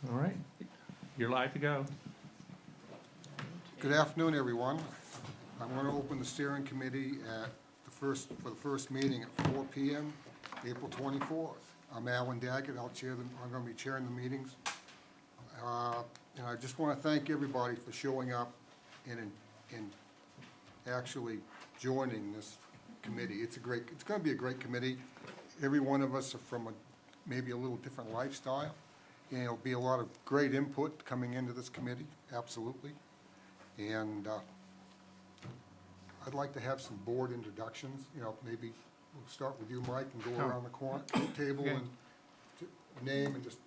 All right, you're live to go. Good afternoon, everyone. I'm going to open the steering committee for the first meeting at 4 p.m., April 24th. I'm Alan Daggett. I'm going to be chairing the meetings. And I just want to thank everybody for showing up and actually joining this committee. It's going to be a great committee. Every one of us are from maybe a little different lifestyle, and it'll be a lot of great input coming into this committee, absolutely. And I'd like to have some board introductions. Maybe we'll start with you, Mike, and go around the table Okay. and name and just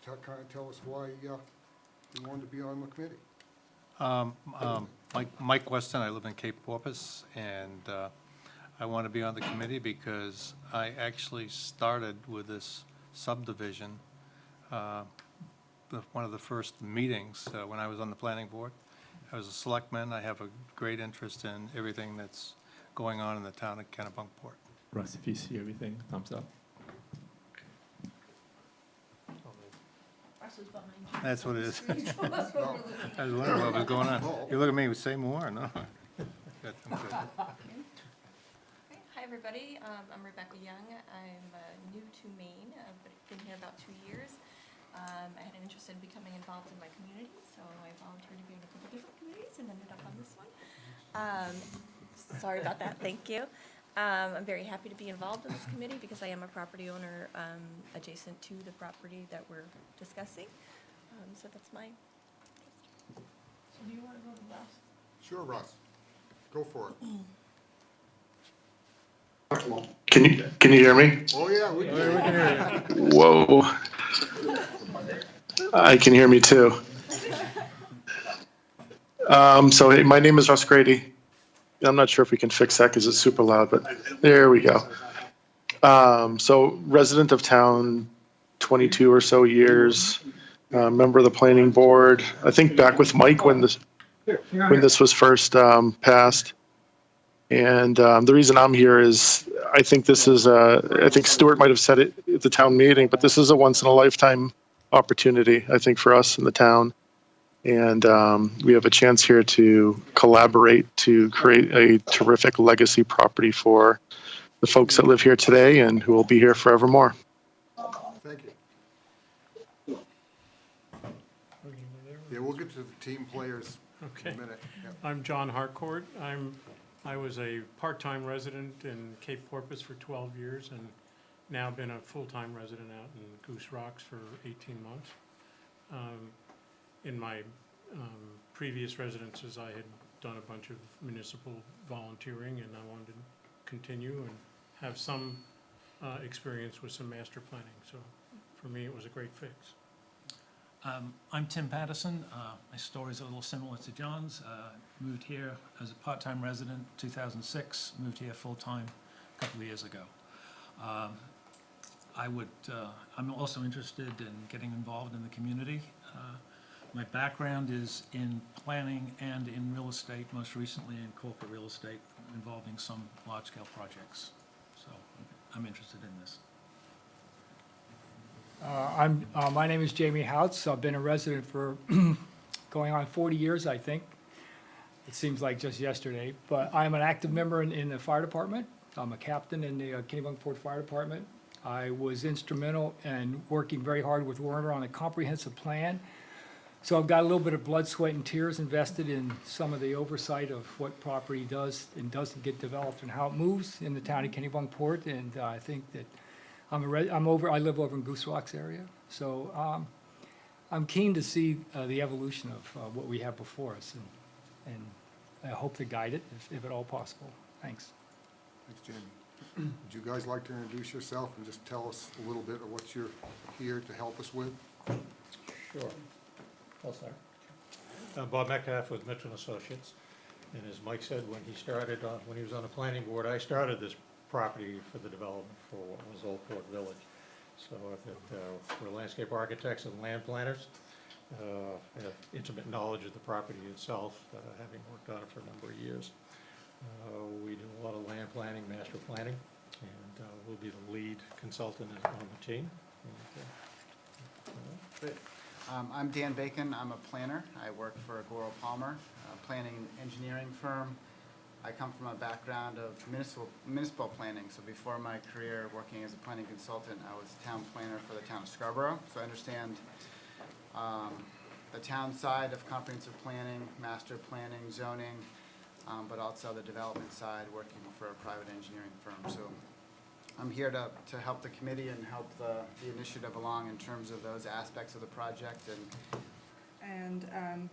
kind of tell us why you wanted to be on the committee. Mike Weston, I live in Cape Porpoise, and I want to be on the committee because I actually started with this subdivision, one of the first meetings when I was on the planning board. I was a selectman. I have a great interest in everything that's going on in the town of Kennebunkport. Russ, if you see everything, thumbs up. That's what it is. That's what we're looking I was wondering what was going on. You look at me, say more, no? Good, I'm good. Okay. Hi, everybody. I'm Rebecca Young. I'm new to Maine, but I've been here about 2 years. I had an interest in becoming involved in my community, so I volunteered to be on a couple different committees and ended up on this one. Sorry about that. Thank you. I'm very happy to be involved in this committee because I am a property owner adjacent to the property that we're discussing. So that's my interest. So do you want to go to Russ? Sure, Russ. Go for it. Can you hear me? Oh, yeah, we can. Whoa. I can hear me too. So hey, my name is Russ Grady. I'm not sure if we can fix that because it's super loud, but there we go. So resident of town, 22 or so years, member of the planning board. I think back with Mike when this was first passed. And the reason I'm here is I think this is I think Stuart might have said it at the town meeting, but this is a once in a lifetime opportunity, I think, for us in the town. And we have a chance here to collaborate to create a terrific legacy property for the folks that live here today and who will be here forevermore. Thank you. Yeah, we'll get to the team players in Okay. a minute. Yep. I'm John Harcourt. I was a part-time resident in Cape Porpoise for 12 years and now been a full-time resident out in Goose Rocks for 18 months. In my previous residences, I had done a bunch of municipal volunteering, and I wanted to continue and have some experience with some master planning. So for me, it was a great fix. I'm Tim Patterson. My story is a little similar to John's. Moved here as a part-time resident 2006, moved here full-time a couple of years ago. I'm also interested in getting involved in the community. My background is in planning and in real estate, most recently in corporate real estate, involving some large-scale projects. So I'm interested in this. My name is Jamie Houts. I've been a resident for going on 40 years, I think. It seems like just yesterday, but I'm an active member in the fire department. I'm a captain in the Kennebunkport Fire Department. I was instrumental in working very hard with Werner on a comprehensive plan. So I've got a little bit of blood, sweat, and tears invested in some of the oversight of what property does and doesn't get developed and how it moves in the town of Kennebunkport. And I think that I live over in Goose Rocks area, so I'm keen to see the evolution of what we have before us, and I hope to guide it if at all possible. Thanks. Thanks, Jamie. Would you guys like to introduce yourself and just tell us a little bit of what you're here to help us with? Sure. I'll start. I'm Bob Metcalf with Mitchell Associates, and as Mike said, when he was on the planning board, I started this property for the development for what was Old Port Village. So we're landscape architects and land planners. I have intimate knowledge of the property itself, having worked on it for a number of years. We do a lot of land planning, master planning, and we'll be the lead consultant on the team. And, Okay. I'm Dan Bacon. I'm a planner. I work for Goral Palmer, a planning and engineering firm. I come from a background of municipal planning. So before my career working as a planning consultant, I was town planner for the town of Scarborough. So I understand the town side of comprehensive planning, master planning, zoning, but also the development side, working for a private engineering firm. So I'm here to help the committee and help the initiative along in terms of those aspects of the project. And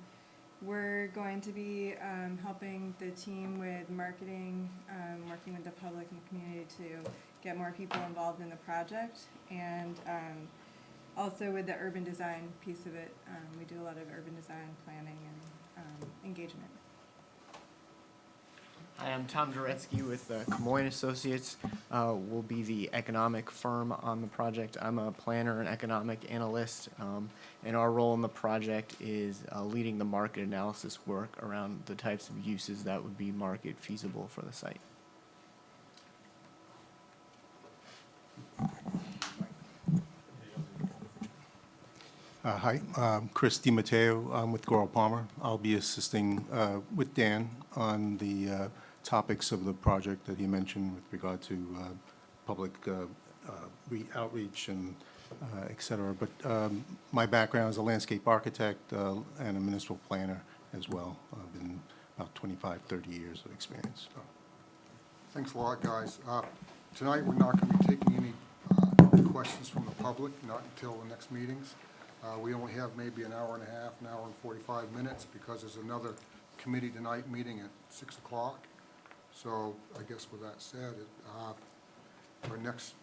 we're going to be helping the team with marketing, working with the public and community to get more people involved in the project, and also with the urban design piece of it. We do a lot of urban design planning and engagement. Hi, I'm Tom Doretsky with Camoin Associates. We'll be the economic firm on the project. I'm a planner and economic analyst, and our role in the project is leading the market analysis work around the types of uses that would be market feasible for the site. Hi, Chris DiMatteo. I'm with Goral Palmer. I'll be assisting with Dan on the topics of the project that he mentioned with regard to public outreach and et cetera. But my background is a landscape architect and a municipal planner as well. I've been about 25, 30 years of experience. So. Thanks a lot, guys. Tonight, we're not going to be taking any questions from the public, not until the next meetings. We only have maybe an hour and a half, an hour and 45 minutes, because there's another committee tonight meeting at 6 o'clock. So I guess with that said, our next,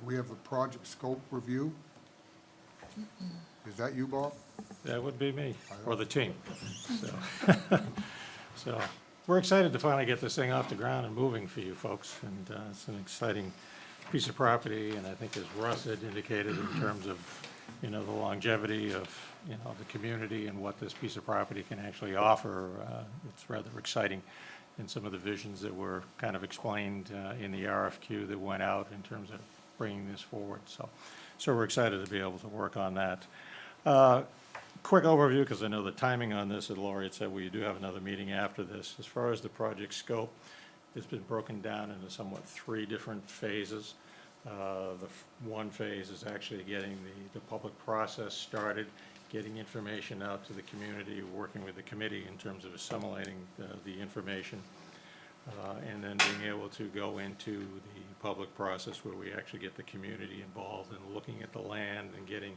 we have the project scope review. Is that you, Bob? That would be me, or the team. So we're excited to finally get this thing off the ground and moving for you folks. And it's an exciting piece of property, and I think as Russ had indicated in terms of, you know, the longevity of, you know, the community and what this piece of property can actually offer, it's rather exciting. And some of the visions that were kind of explained in the RFQ that went out in terms of bringing this forward. So we're excited to be able to work on that. Quick overview, because I know the timing on this, and Laurie had said we do have another meeting after this. As far as the project scope, it's been broken down into somewhat 3 different phases. One phase is actually getting the public process started, getting information out to the community, working with the committee in terms of assimilating the information, and then being able to go into the public process where we actually get the community involved in looking at the land and getting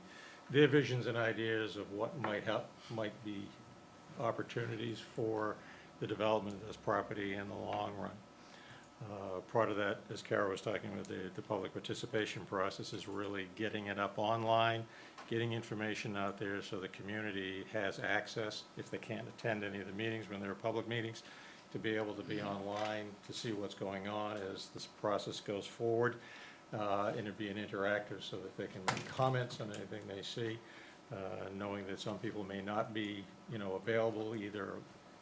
their visions and ideas of what might be opportunities for the development of this property in the long run. Part of that, as Kara was talking about, the public participation process is really getting it up online, getting information out there so the community has access, if they can't attend any of the meetings when there are public meetings, to be able to be online to see what's going on as this process goes forward, and it'd be an interactive so that they can make comments on anything they see, knowing that some people may not be, you know, available either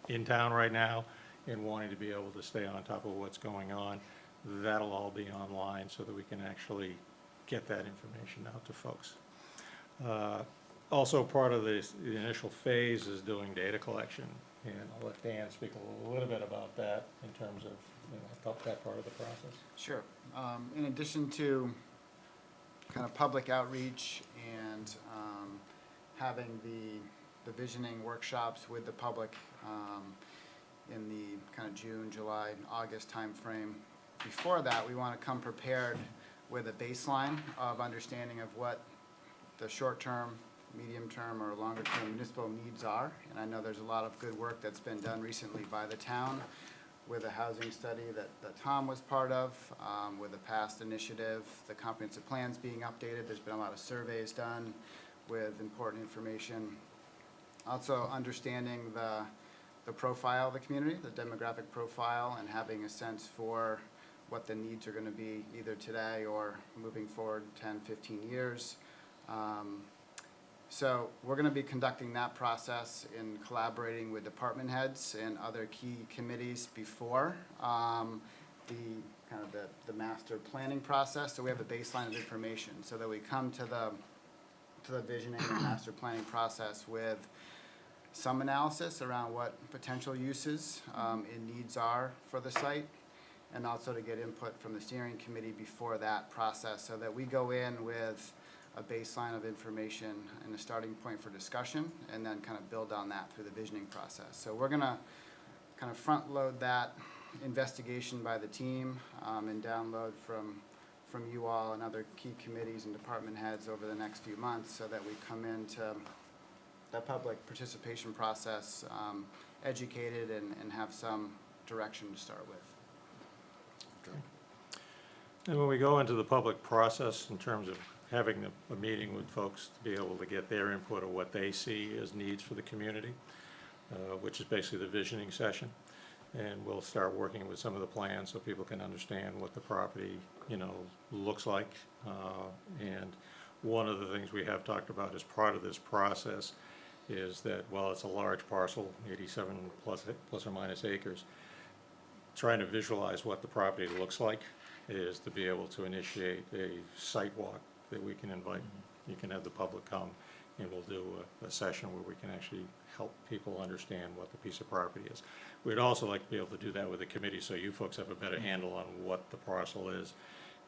in town right now and wanting to be able to stay on top of what's going on. That'll all be online so that we can actually get that information out to folks. Also, part of the initial phase is doing data collection, and I'll let Dan speak a little bit about that in terms of, you know, that part of the process. Sure. In addition to kind of public outreach and having the visioning workshops with the public in the kind of June, July, August timeframe. Before that, we want to come prepared with a baseline of understanding of what the short-term, medium-term, or longer-term municipal needs are. And I know there's a lot of good work that's been done recently by the town with a housing study that Tom was part of, with the past initiative, the comprehensive plans being updated. There's been a lot of surveys done with important information. Also understanding the profile of the community, the demographic profile, and having a sense for what the needs are going to be either today or moving forward 10, 15 years. So we're going to be conducting that process in collaborating with department heads and other key committees before the master planning process. So we have a baseline of information so that we come to to the visioning and master planning process with some analysis around what potential uses and needs are for the site, and also to get input from the steering committee before that process, so that we go in with a baseline of information and a starting point for discussion, and then kind of build on that through the visioning process. So we're gonna kind of front load that investigation by the team and download from you all and other key committees and department heads over the next few months, so that we come into the public participation process educated and have some direction to start with. And when we go into the public process in terms of having a meeting with folks to be able to get their input of what they see as needs for the community, which is basically the visioning session. And we'll start working with some of the plans so people can understand what the property, looks like. And one of the things we have talked about as part of this process is that while it's a large parcel, 87 plus or minus acres, trying to visualize what the property looks like is to be able to initiate a site walk that we can invite. You can have the public come, and we'll do a session where we can actually help people understand what the piece of property is. We'd also like to be able to do that with the committee, so you folks have a better handle on what the parcel is.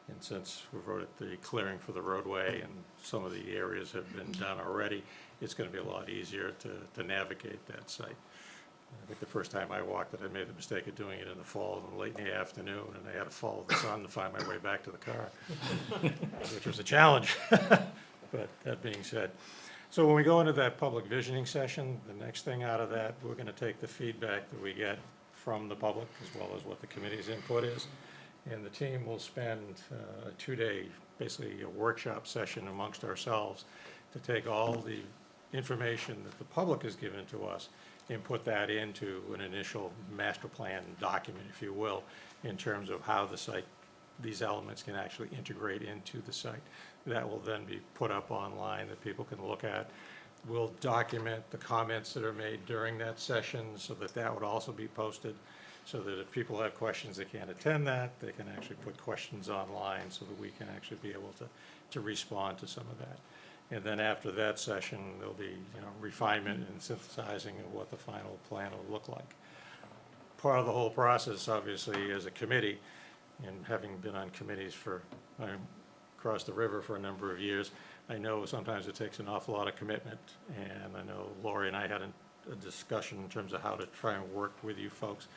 And since we've wrote it the clearing for the roadway and some of the areas have been done already, it's gonna be a lot easier to navigate that site. I think the first time I walked it, I made the mistake of doing it in the fall and late in the afternoon, and I had to follow the sun to find my way back to the car, which was a challenge. But that being said, so when we go into that public visioning session, the next thing out of that, we're gonna take the feedback that we get from the public as well as what the committee's input is. And the team will spend a 2-day, basically a workshop session amongst ourselves to take all the information that the public has given to us and put that into an initial master plan document, if you will, in terms of how the site, these elements can actually integrate into the site. That will then be put up online that people can look at. We'll document the comments that are made during that session so that that would also be posted, so that if people have questions they can't attend that, they can actually put questions online so that we can actually be able to respond to some of that. And then after that session, there'll be, refinement and synthesizing of what the final plan will look like. Part of the whole process, obviously, as a committee, and having been on committees across the river for a number of years, I know sometimes it takes an awful lot of commitment. And I know Lori and I had a discussion in terms of how to try and work with you folks.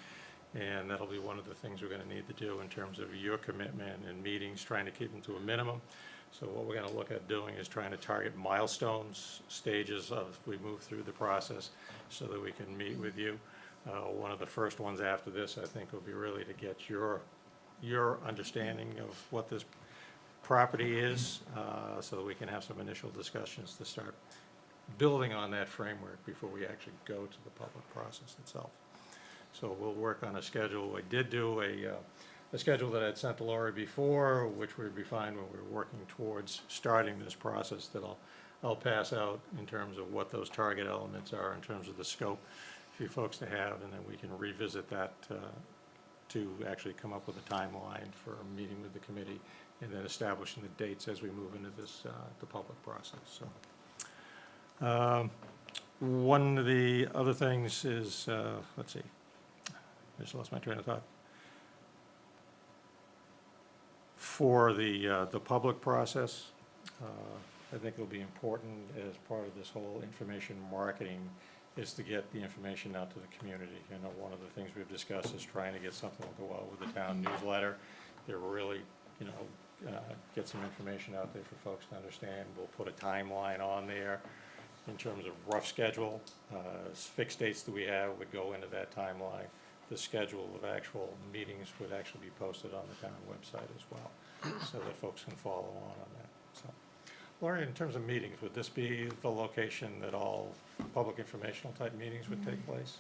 And that'll be one of the things we're gonna need to do in terms of your commitment and meetings, trying to keep them to a minimum. So what we're gonna look at doing is trying to target milestones, stages of we move through the process so that we can meet with you. One of the first ones after this, I think, will be really to get your understanding of what this property is, so that we can have some initial discussions to start building on that framework before we actually go to the public process itself. So we'll work on a schedule. I did do a schedule that I'd sent to Lori before, which would be fine when we're working towards starting this process, that I'll pass out in terms of what those target elements are, in terms of the scope for you folks to have, and then we can revisit that to actually come up with a timeline for a meeting with the committee, and then establishing the dates as we move into this, the public process. So one of the other things is, let's see, I just lost my train of thought. For the public process, I think it'll be important as part of this whole information marketing is to get the information out to the community. You know, one of the things we've discussed is trying to get something to go out with the town newsletter. They're really, get some information out there for folks to understand. We'll put a timeline on there in terms of rough schedule. Fixed dates that we have would go into that timeline. The schedule of actual meetings would actually be posted on the town website as well, so that folks can follow on that. So, Laurie, in terms of meetings, would this be the location that all public informational type meetings would take place?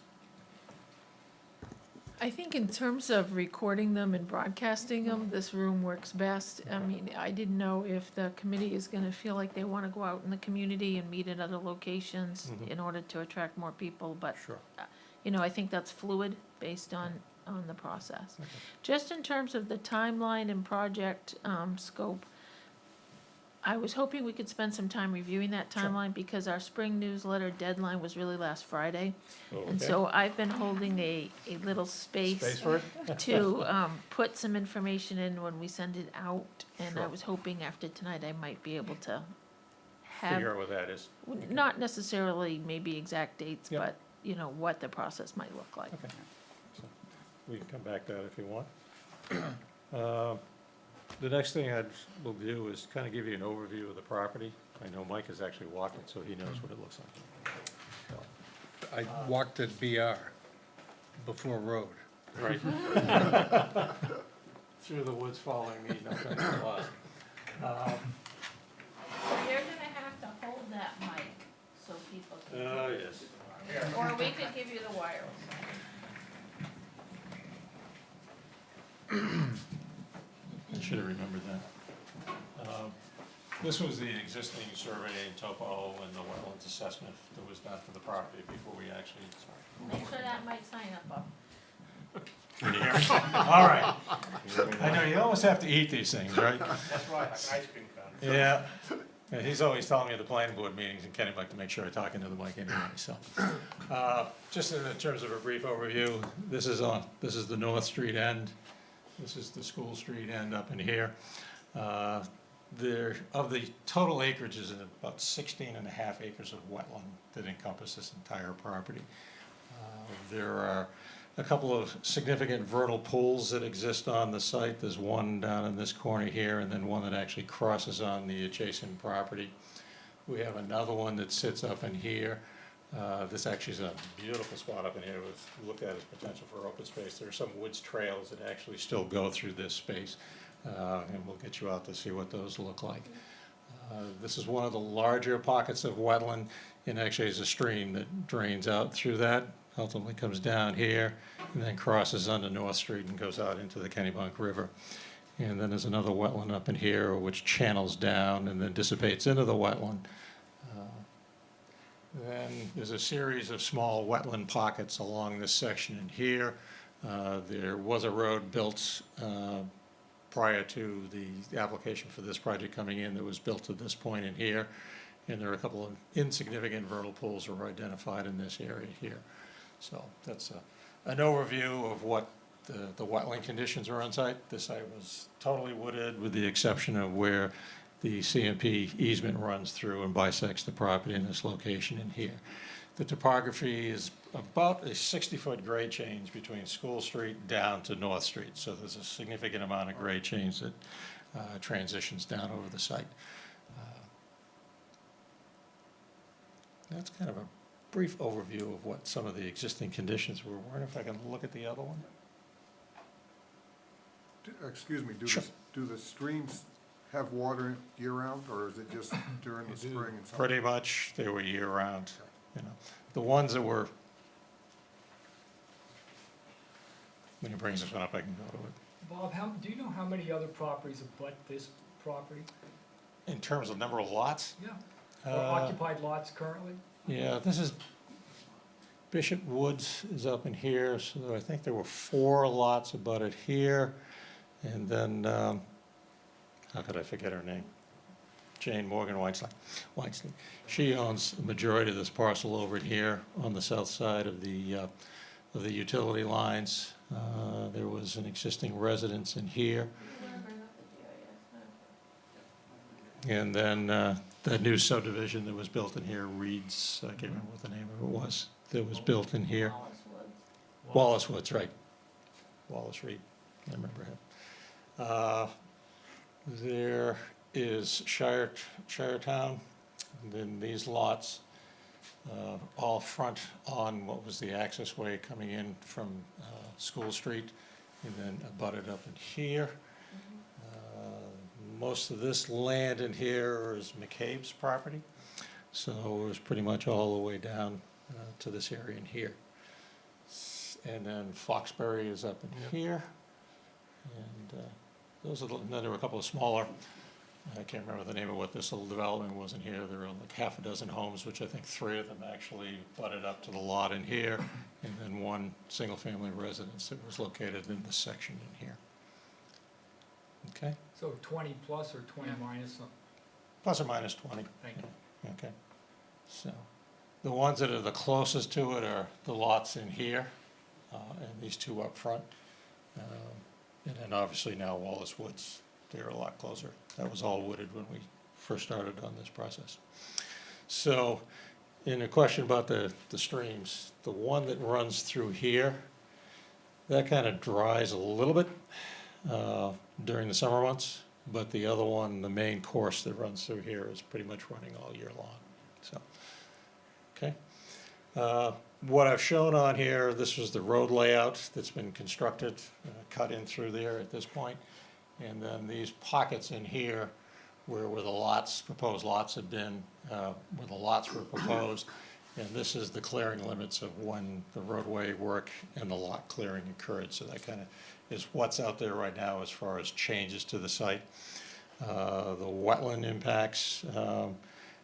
I think in terms of recording them and broadcasting them, this room works best. I mean, I didn't know if the committee is gonna feel like they wanna go out in the community and meet at other locations in order to attract more people, but, Sure. I think that's fluid based on the process. Okay. Just in terms of the timeline and project, scope, I was hoping we could spend some time reviewing that timeline because our spring newsletter deadline was really last Friday. And Okay. so I've been holding a little Space for it? to put some information in when we send it out. And I Sure. was hoping after tonight I might be able to have, Figure out what that is. not necessarily maybe exact dates, Yep. but, you know, what the process might look like. Okay. So we can come back to that if you want. The next thing we'll do is kind of give you an overview of the property. I know Mike has actually walked it, so he knows what it looks like. So, I walked at BR before road. right. Through the woods following me, no thanks a lot. You're gonna have to hold that mic so people can. Oh, yes. Or we could give you the wireless. I should have remembered that. This was the existing survey and topo and the wetlands assessment that was done for the property before we actually. Make sure that mic's high enough up. Can you hear me? All right. I know, you almost have to eat these things, right? That's right, like an ice cream cone. Yeah. And he's always telling me at the planning board meetings in Kennebunkport to make sure I talk into the mic anyway, so. Just in terms of a brief overview, this is the North Street end. This is the School Street end up in here. Of the total acreage is about 16 and a half acres of wetland that encompass this entire property. There are a couple of significant vernal pools that exist on the site. There's one down in this corner here, and then one that actually crosses on the adjacent property. We have another one that sits up in here. This actually is a beautiful spot up in here. We've looked at as potential for open space. There are some woods trails that actually still go through this space, and we'll get you out to see what those look like. This is one of the larger pockets of wetland, and actually is a stream that drains out through that, ultimately comes down here, and then crosses onto North Street and goes out into the Kennebunk River. And then there's another wetland up in here which channels down and then dissipates into the wetland. Then there's a series of small wetland pockets along this section in here. There was a road built prior to the application for this project coming in that was built to this point in here. And there are a couple of insignificant vernal pools that were identified in this area here. So that's an overview of what the wetland conditions were on site. This site was totally wooded with the exception of where the CMP easement runs through and bisects the property in this location in here. The topography is about a 60-foot grade change between School Street down to North Street. So there's a significant amount of grade change that transitions down over the site. That's kind of a brief overview of what some of the existing conditions were. Warren, if I can look at the other one? Excuse me, Sure. do the streams have water year-round, or is it just during the spring and summer? Pretty much, they were year-round, you know. The ones that were, when he brings this one up, I can go to it. Bob, do you know how many other properties abut this property? In terms of number of lots? Yeah. Or occupied lots currently? Yeah, this is, Bishop Woods is up in here, so I think there were 4 lots abutted here. And then, how could I forget her name? Jane Morgan Weinstein. She owns the majority of this parcel over here on the south side of the utility lines. There was an existing residence in here. And then that new subdivision that was built in here, Reed's, I can't remember what the name of it was, that was built in here. Wallace Woods, right. Wallace Reed, I remember him. There is Shiretown, and then these lots all front on what was the access way coming in from School Street, and then abutted up in here. Most of this land in here is McCabe's property, so it was pretty much all the way down to this area in here. And then Foxbury is up in here, and those are and then there were a couple of smaller, I can't remember the name of what this little development was in here. There were like half a dozen homes, which I think 3 of them actually butted up to the lot in here, and then 1 single-family residence that was located in this section in here. Okay? So 20 plus or 20 minus plus or minus 20. Thank you. Okay. So the ones that are the closest to it are the lots in here and these two up front. And then obviously now Wallace Woods, they're a lot closer. That was all wooded when we first started on this process. So in a question about the streams, the one that runs through here, that kind of dries a little bit during the summer months, but the other one, the main course that runs through here is pretty much running all year long. So, okay. What I've shown on here, this was the road layout that's been constructed, cut in through there at this point. And then these pockets in here where the lots, proposed lots had been, where the lots were proposed. And this is the clearing limits of when the roadway work and the lot clearing occurred. So that kind of is what's out there right now as far as changes to the site. The wetland impacts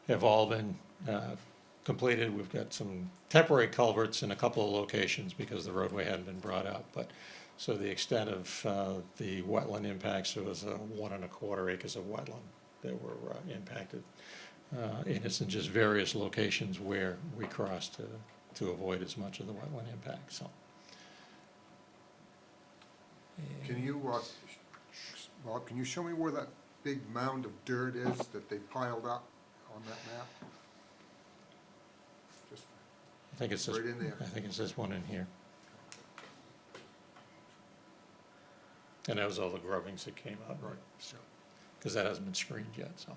have all been completed. We've got some temporary culverts in a couple of locations because the roadway hadn't been brought out. But so the extent of the wetland impacts, there was 1.25 acres of wetland that were impacted. And it's in just various locations where we crossed to avoid as much of the wetland impact. So. Can you, Bob, can you show me where that big mound of dirt is that they piled up on that map? Just I think it's this, right in there. I think it's this one in here. And that was all the grubbings that came out. Right. So, because that hasn't been screened yet, so.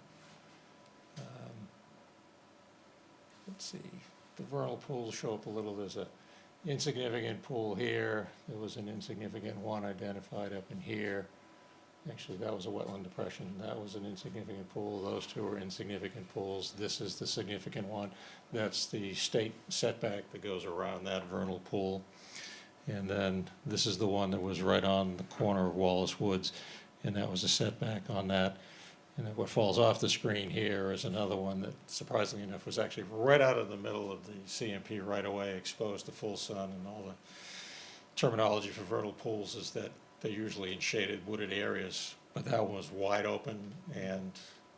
Let's see, the vernal pools show up a little. There's a insignificant pool here. There was an insignificant one identified up in here. Actually, that was a wetland depression. That was an insignificant pool. Those two are insignificant pools. This is the significant one. That's the state setback that goes around that vernal pool. And then this is the one that was right on the corner of Wallace Woods, and that was a setback on that. And then what falls off the screen here is another one that, surprisingly enough, was actually right out of the middle of the CMP right away, exposed to full sun, and all the terminology for vernal pools is that they're usually in shaded wooded areas, but that one was wide open, and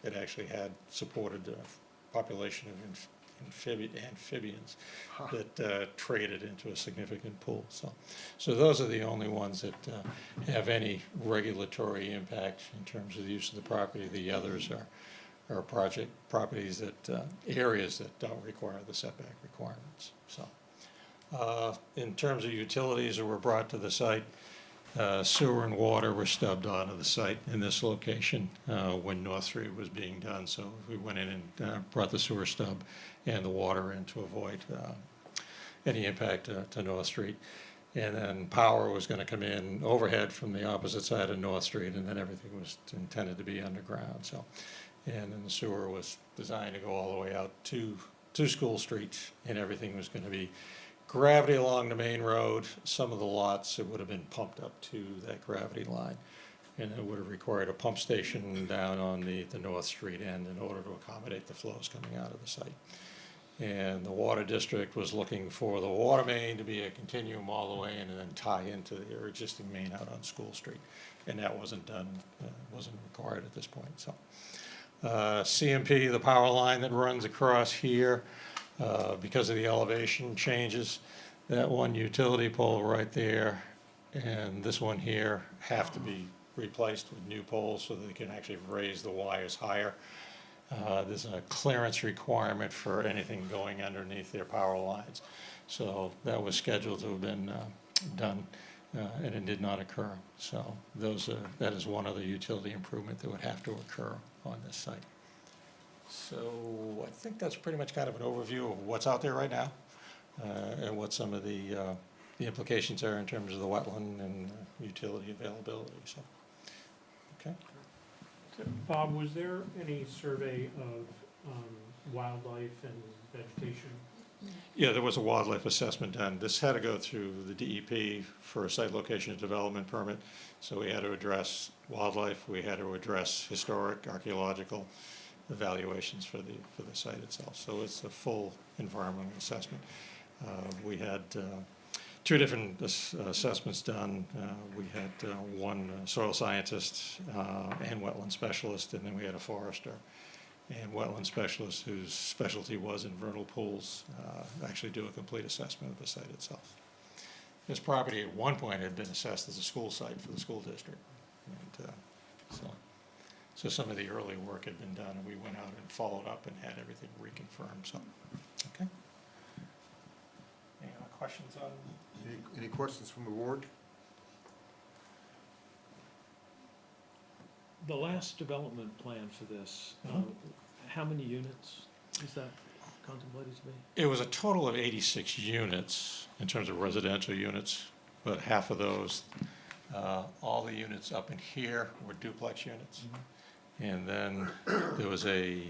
it actually had supported a population of amphibians that traded into a significant pool. So those are the only ones that have any regulatory impact in terms of the use of the property. The others are project properties that areas that don't require the setback requirements. So in terms of utilities that were brought to the site, sewer and water were stubbed onto the site in this location when North Street was being done. So we went in and brought the sewer stub and the water in to avoid any impact to North Street. And then power was going to come in overhead from the opposite side of North Street, and then everything was intended to be underground. So, and then the sewer was designed to go all the way out to School Street, and everything was going to be gravity along the main road. Some of the lots, it would have been pumped up to that gravity line, and it would have required a pump station down on the North Street end in order to accommodate the flows coming out of the site. And the water district was looking for the water main to be a continuum all the way in and then tie into their existing main out on School Street. And that wasn't done, wasn't required at this point. So CMP, the power line that runs across here, because of the elevation changes, that one utility pole right there and this one here have to be replaced with new poles so that they can actually raise the wires higher. There's a clearance requirement for anything going underneath their power lines. So that was scheduled to have been done, and it did not occur. So that is one other utility improvement that would have to occur on this site. So I think that's pretty much kind of an overview of what's out there right now and what some of the implications are in terms of the wetland and utility availability. So, okay. Bob, was there any survey of wildlife and vegetation? Yeah, there was a wildlife assessment done. This had to go through the DEP for a site location and development permit. So we had to address wildlife, we had to address historic, archaeological evaluations for the site itself. So it's a full environmental assessment. We had two different assessments done. We had one soil scientist and wetland specialist, and then we had a forester. and wetland specialist whose specialty was in vernal pools, actually do a complete assessment of the site itself. This property at one point had been assessed as a school site for the school district. And so some of the early work had been done, and we went out and followed up and had everything reconfirmed, so, okay. Any other questions on? Any questions from the board? The last development plan for this, how many units is that contemplated to be? It was a total of 86 units in terms of residential units, but half of those, all the units up in here were duplex units. And then there was a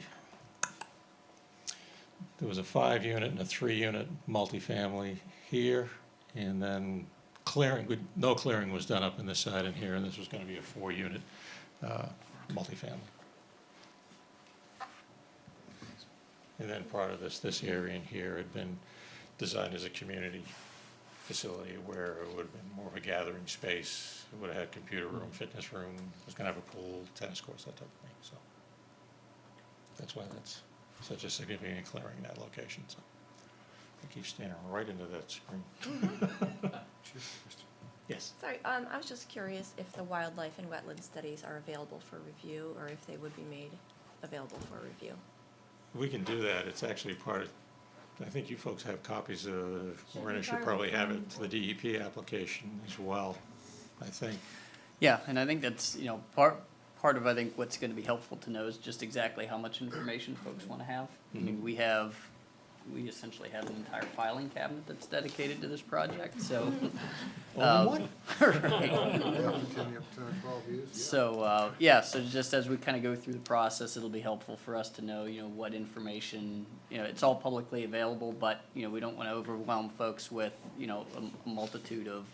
5-unit and a 3-unit multifamily here, and then no clearing was done up in this side and here, and this was gonna be a 4-unit multifamily. And then part of this area in here had been designed as a community facility where it would have been more of a gathering space. It would have had computer room, fitness room, it was gonna have a pool, tennis courts, that type of thing, so. That's why that's such a significant clearing in that location, so. I keep standing right into that screen. Yes. Sorry, I was just curious if the wildlife and wetland studies are available for review, or if they would be made available for review. We can do that, it's actually part of, I think you folks have copies of, Marina should borrow probably have from- it, the DEP application as well, I think. Yeah, and I think that's, you know, part of, I think, what's gonna be helpful to know is just exactly how much information folks wanna have. I mean, we essentially have an entire filing cabinet that's dedicated to this project, so. Only one? Right. After 10 or 12 years? So, yeah, so just as we kind of go through the process, it'll be helpful for us to know, you know, what information, you know, it's all publicly available, but, you know, we don't want to overwhelm folks with, you know, a multitude of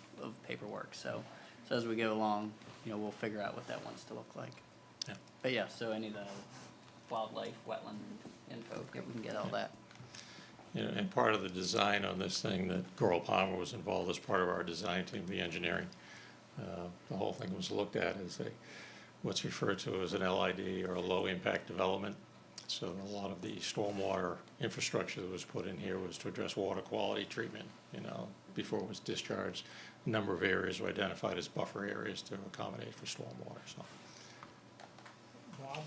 paperwork. So as we go along, you know, we'll figure out what that wants to look like. Yeah. But yeah, so any of the wildlife, wetland info, yeah, we can get all that. You know, and part of the design on this thing, that Coral Palmer was involved as part of our design team, the engineering. The whole thing was looked at as what's referred to as an LID, or a low-impact development. So a lot of the stormwater infrastructure that was put in here was to address water quality treatment, you know, before it was discharged. A number of areas were identified as buffer areas to accommodate for stormwater, so. Bob?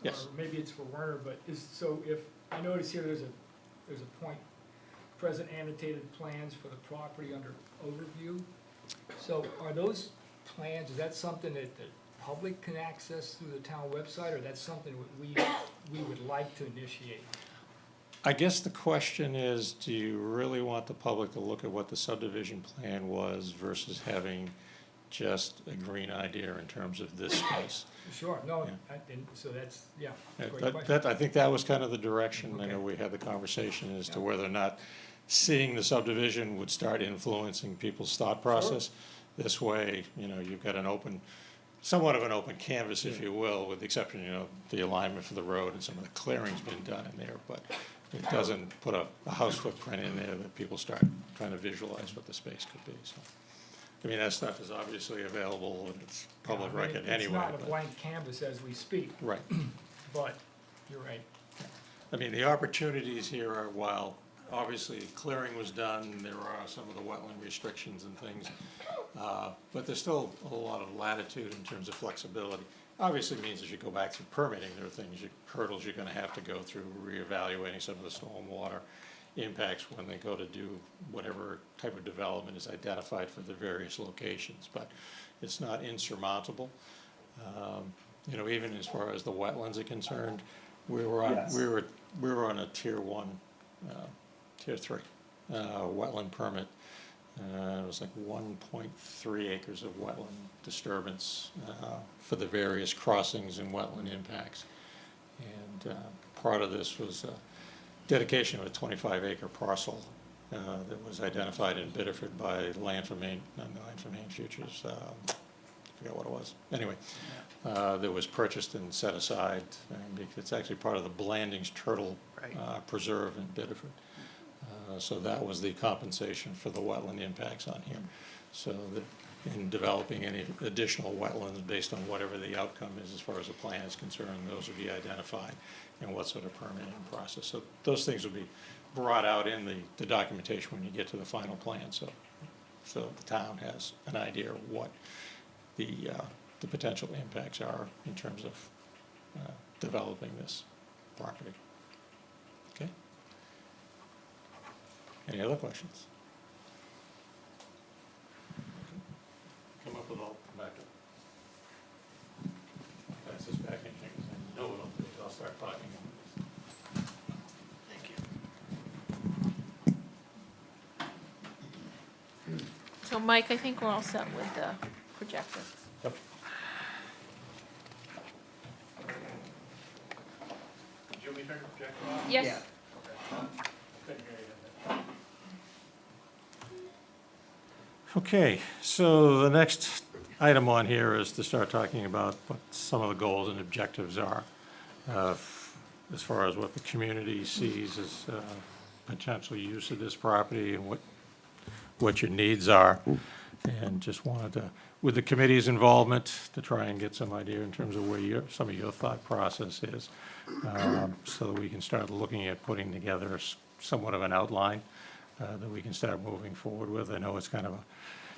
Yes. Or maybe it's for Werner, but if, I notice here there's a point, present annotated plans for the property under overview. So are those plans, is that something that the public can access through the town website, or that's something we would like to initiate? I guess the question is, do you really want the public to look at what the subdivision plan was versus having just a green idea in terms of this space? Sure, no, Yeah. so that's, yeah, Yeah, great question. I think that was kind of the direction, I Okay. know we had the conversation as to Yeah. whether or not seeing the subdivision would start influencing people's thought process. This way, you know, you've got somewhat of an open canvas, if you will, with the exception, you know, the alignment for the road and some of the clearing's been done in there, but it doesn't put a house footprint in there that people start trying to visualize what the space could be, so. I mean, that stuff is obviously available, and it's public Yeah, I mean, record anyway. It's not a but- blank canvas as we speak, Right. but you're right. I mean, the opportunities here are, while obviously clearing was done, there are some of the wetland restrictions and things, but there's still a lot of latitude in terms of flexibility. Obviously means as you go back through permitting, there are hurdles you're gonna have to go through, reevaluating some of the stormwater impacts when they go to do whatever type of development is identified for the various locations, but it's not insurmountable. You know, even as far as the wetlands are concerned, we were on a tier 1, tier 3 wetland permit. It was like 1.3 acres of wetland disturbance for the various crossings and wetland impacts. And part of this was dedication of a 25-acre parcel that was identified in Biddeford by Land for Maine, not Land for Maine Futures, I forgot what it was. Anyway, that was purchased and set aside, and it's actually part of the Blandings Turtle Preserve in Biddeford. So that was the compensation for the wetland impacts on here. So in developing any additional wetlands based on whatever the outcome is as far as the plan is concerned. Those will be identified, and what sort of permitting process. So those things will be brought out in the documentation when you get to the final plan, so the town has an idea of what the potential impacts are in terms of developing this property. Okay? Any other questions? Come up with all, come back to. Pass this back in here, 'cause I know what I'll do, is I'll start talking. Thank you. So Mike, I think we're all set with the projector. Yep. Did you turn the projector off? Yes. Couldn't hear you. Okay, so the next item on here is to start talking about what some of the goals and objectives are, as far as what the community sees as potential use of this property and what your needs are. And just wanted to, with the committee's involvement, to try and get some idea in terms of where some of your thought process is, so that we can start looking at putting together somewhat of an outline that we can start moving forward with. I know it's kind of a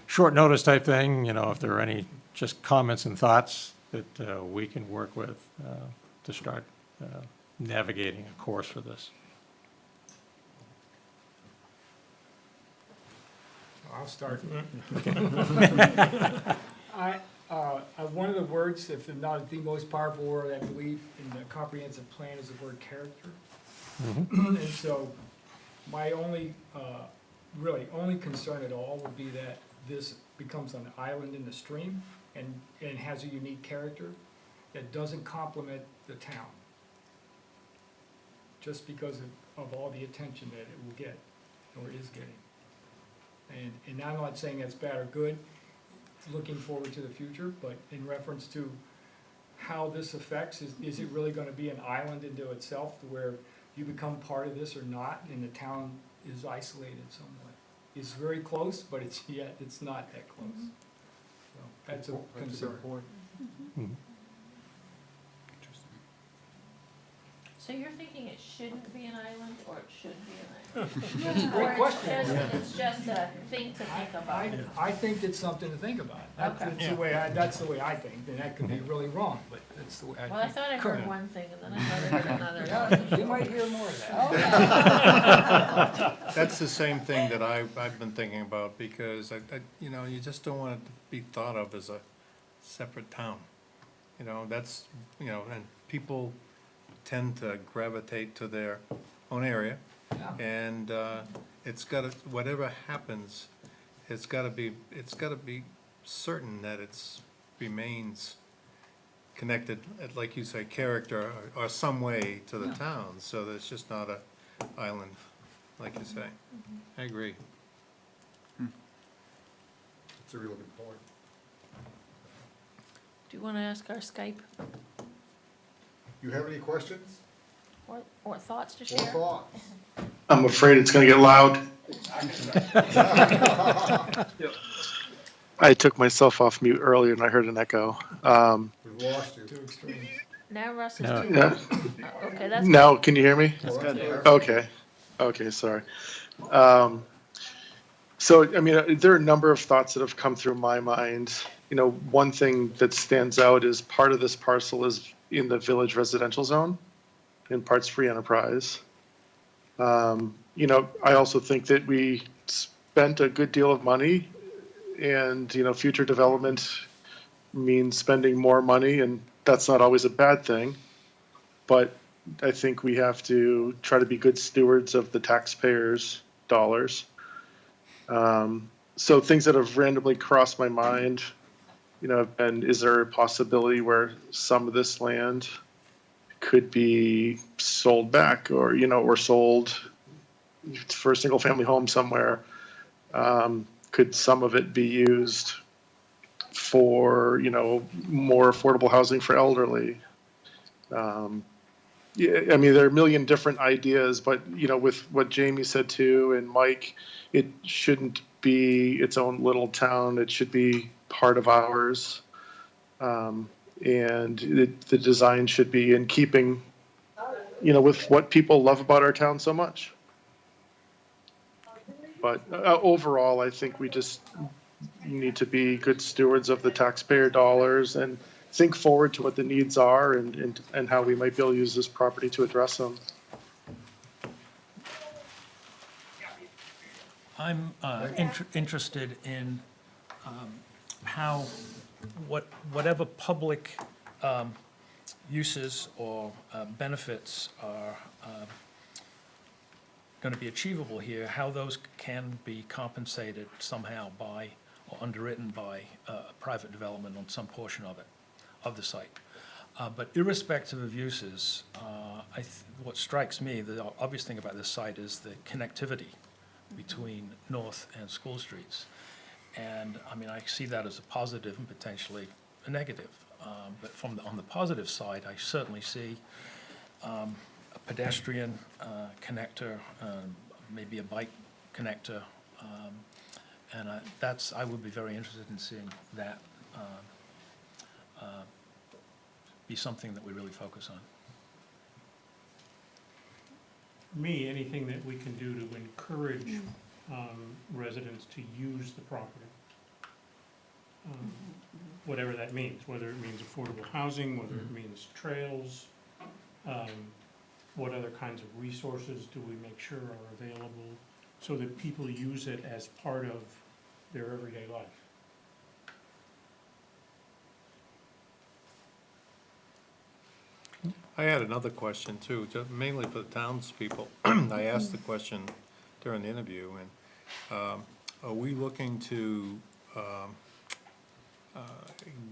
short notice type thing, if there are any just comments and thoughts that we can work with to start navigating a course for this. I'll start. One of the words, if not the most powerful word, I believe, in the comprehensive plan is the word character. And so my only, really only concern at all would be that this becomes an island in the stream and has a unique character that doesn't complement the town. Just because of all the attention that it will get, or is getting. And I'm not saying that's bad or good, looking forward to the future, but in reference to how this affects, is it really gonna be an island into itself to where you become part of this or not, and the town is isolated somewhat? It's very close, but it's not that close. So that's a concern. Mhm. So you're thinking it shouldn't be an island, or it should be an island? Great question. It's just a thing to think about. I think it's something to think about. That's the way I think, and that could be really wrong, but that's the way I think. Well, I thought I heard Correct. one thing, and then I thought I heard another. You might hear more of that. Okay. That's the same thing that I've been thinking about, because you just don't want it to be thought of as a separate town. That's, and people tend to gravitate to their own area. Yeah. And it's gotta, whatever happens, it's gotta be certain that remains connected, like you say, character or some way to the town, so that it's just not a island, like you say. I agree. It's a real good point. Do you want to ask our Skype You have any questions or thoughts to or share? thoughts? I'm afraid it's gonna get loud. I took myself off mute earlier and I heard an echo. We've lost you. Two extremes. Now Russ is No. too. Yeah, Okay, that's. now, can you hear me? That's good. Okay, sorry. So, I mean, there are a number of thoughts that have come through my mind. One thing that stands out is part of this parcel is in the village residential zone, in parts free enterprise. I also think that we spent a good deal of money, and, future development means spending more money, and that's not always a bad thing. But I think we have to try to be good stewards of the taxpayers' dollars. So things that have randomly crossed my mind, have been, is there a possibility where some of this land could be sold back or, or sold for a single family home somewhere? Could some of it be used for, more affordable housing for elderly? yeah, I mean, there are a million different ideas, but, you know, with what Jamie said too, and Mike, it shouldn't be its own little town. It should be part of ours. And the design should be in keeping, you know, with what people love about our town so much. But overall, I think we just need to be good stewards of the taxpayer dollars and think forward to what the needs are and how we might be able to use this property to address them. I'm interested in how, whatever public uses or benefits are going to be achievable here, how those can be compensated somehow by, or underwritten by private development on some portion of it, of the site. But irrespective of uses, what strikes me, the obvious thing about this site is the connectivity between North and School Streets. And, I mean, I see that as a positive and potentially a negative. But on the positive side, I certainly see a pedestrian connector, maybe a bike connector. And I would be very interested in seeing that be something that we really focus on. For me, anything that we can do to encourage residents to use the property. Whatever that means, whether it means affordable housing, whether it means trails, what other kinds of resources do we make sure are available so that people use it as part of their everyday life? I had another question too, mainly for the townspeople. I asked the question during the interview, and are we looking to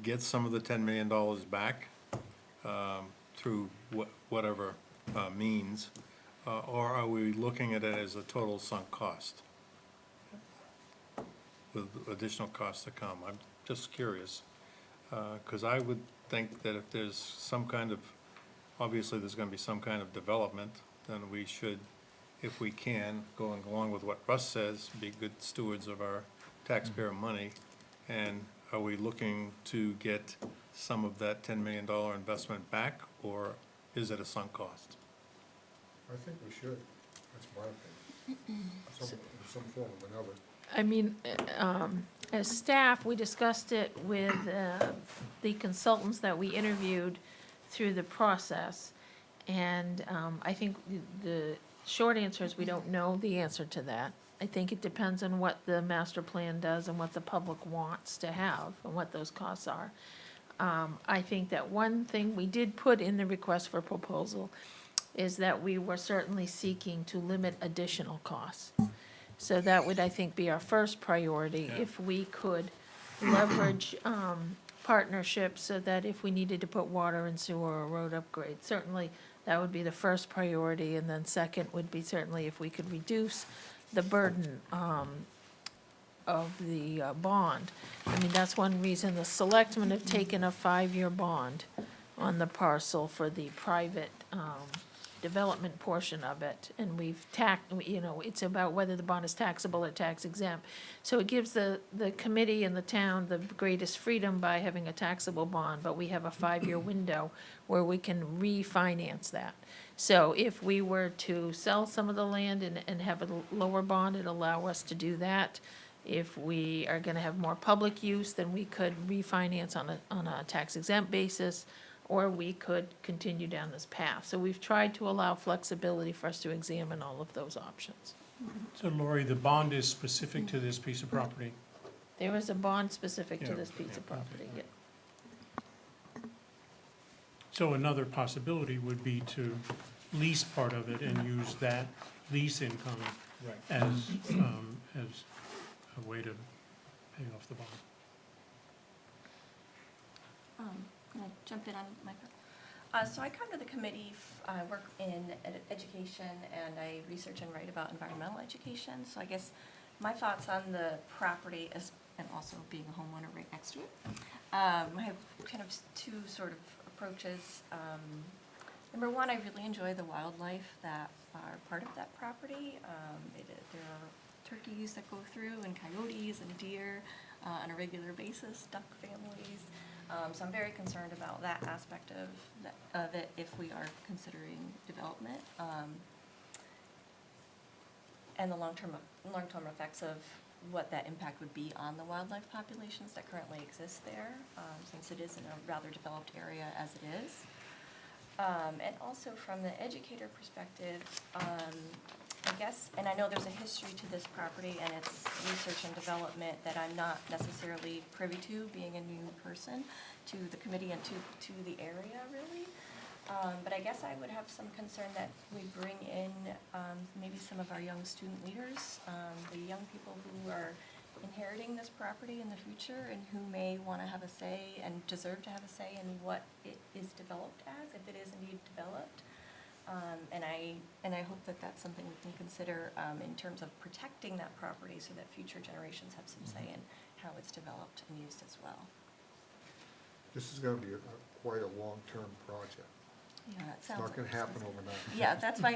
get some of the $10 million back through whatever means, or are we looking at it as a total sunk cost with additional costs to come? I'm just curious, because I would think that if there's some kind of, obviously there's going to be some kind of development, then we should, if we can, going along with what Russ says, be good stewards of our taxpayer money. And are we looking to get some of that $10 million investment back, or is it a sunk cost? I think we should. That's my opinion. In some form or another. I mean, as staff, we discussed it with the consultants that we interviewed through the process. And I think the short answer is we don't know the answer to that. I think it depends on what the master plan does and what the public wants to have and what those costs are. I think that one thing we did put in the request for proposal is that we were certainly seeking to limit additional costs. So that would, I think, be our first priority, if we could leverage partnerships so that if we needed to put water and sewer or road upgrade, certainly that would be the first priority. And then second would be certainly if we could reduce the burden of the bond. I mean, that's one reason the selectmen have taken a 5-year bond on the parcel for the private development portion of it. And we've it's about whether the bond is taxable or tax exempt. So it gives the committee and the town the greatest freedom by having a taxable bond, but we have a 5-year window where we can refinance that. So if we were to sell some of the land and have a lower bond, it'd allow us to do that. If we are gonna have more public use, then we could refinance on a tax exempt basis, or we could continue down this path. So we've tried to allow flexibility for us to examine all of those options. So Lori, the bond is specific to this piece of property? There is a bond specific to Yeah, this piece of yeah, okay. property, yeah. So another possibility would be to lease part of it and use that lease income as a way to pay off the bond. Can I jump in on my, so I come to the committee, I work in education, and I research and write about environmental education. So I guess my thoughts on the property is, and also being a homeowner right next to it, I have kind of two sort of approaches. Number one, I really enjoy the wildlife that are part of that property. There are turkeys that go through, and coyotes and deer on a regular basis, duck families. So I'm very concerned about that aspect of it if we are considering development. And the long-term effects of what that impact would be on the wildlife populations that currently exist there, since it is in a rather developed area as it is. And also from the educator perspective, I guess, and I know there's a history to this property and its research and development that I'm not necessarily privy to, being a new person to the committee and to the area, really. But I guess I would have some concern that we bring in maybe some of our young student leaders, the young people who are inheriting this property in the future and who may want to have a say and deserve to have a say in what it is developed as, if it is indeed developed. And I hope that that's something we can consider in terms of protecting that property so that future generations have some say in how it's developed and used as well. This is going to be quite a long-term project. Yeah, it It's sounds not going to like happen overnight. Yeah, that's my,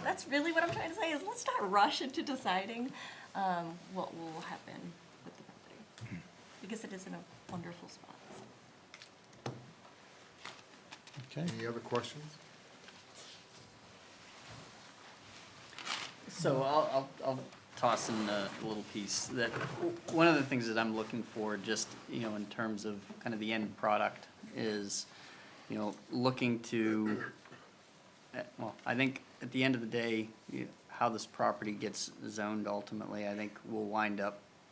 that's really what I'm trying to say, is let's not rush into deciding what will happen with the property, because it is in a wonderful spot. So. Okay. Any other questions? So I'll toss in a little piece that, one of the things that I'm looking for, just, in terms of kind of the end product, is, looking to, well, I think at the end of the day, how this property gets zoned ultimately, I think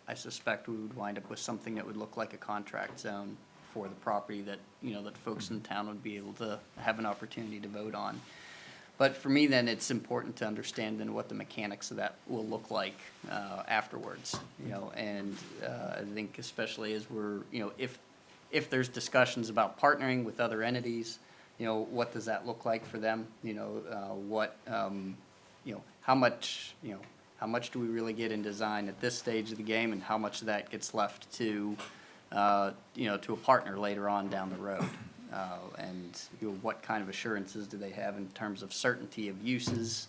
I suspect we would wind up with something that would look like a contract zone for the property that, that folks in town would be able to have an opportunity to vote on. But for me, then, it's important to understand then what the mechanics of that will look like afterwards, and I think especially as we're, if there's discussions about partnering with other entities, what does that look like for them? How much do we really get in design at this stage of the game, and how much of that gets left to, to a partner later on down the road? And what kind of assurances do they have in terms of certainty of uses,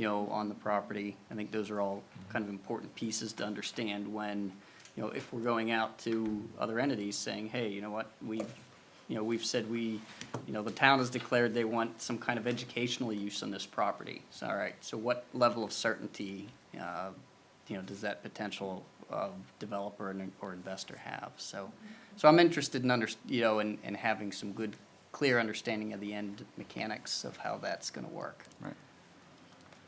on the property? I think those are all kind of important pieces to understand when, if we're going out to other entities saying, hey, you know what, we've said the town has declared they want some kind of educational use on this property. So, all right, so what level of certainty, does that potential developer or investor have? So I'm interested in in having some good, clear understanding of the end mechanics of how that's going to work. Right.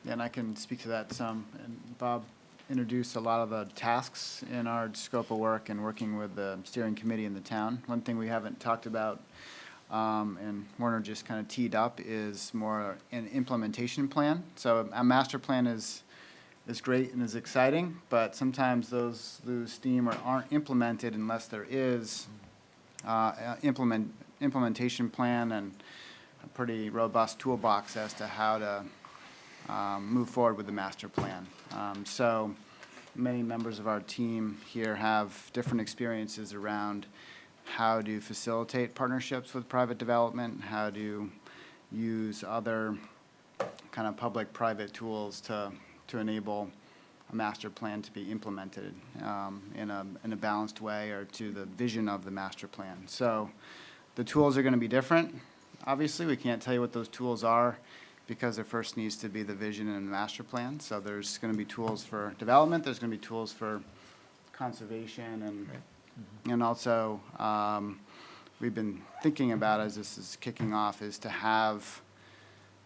Yeah, and I can speak to that some. And Bob introduced a lot of the tasks in our scope of work and working with the steering committee in the town. One thing we haven't talked about, and Warner just kind of teed up, is more an implementation plan. So a master plan is great and is exciting, but sometimes those lose steam or aren't implemented unless there is implementation plan and a pretty robust toolbox as to how to move forward with the master plan. So many members of our team here have different experiences around how to facilitate partnerships with private development, how to use other kind of public-private tools to enable a master plan to be implemented in a balanced way, or to the vision of the master plan. So the tools are going to be different. Obviously, we can't tell you what those tools are because there first needs to be the vision and the master plan. So there's going to be tools for development, there's going to be tools for conservation, and also we've been thinking about, as this is kicking off, is to have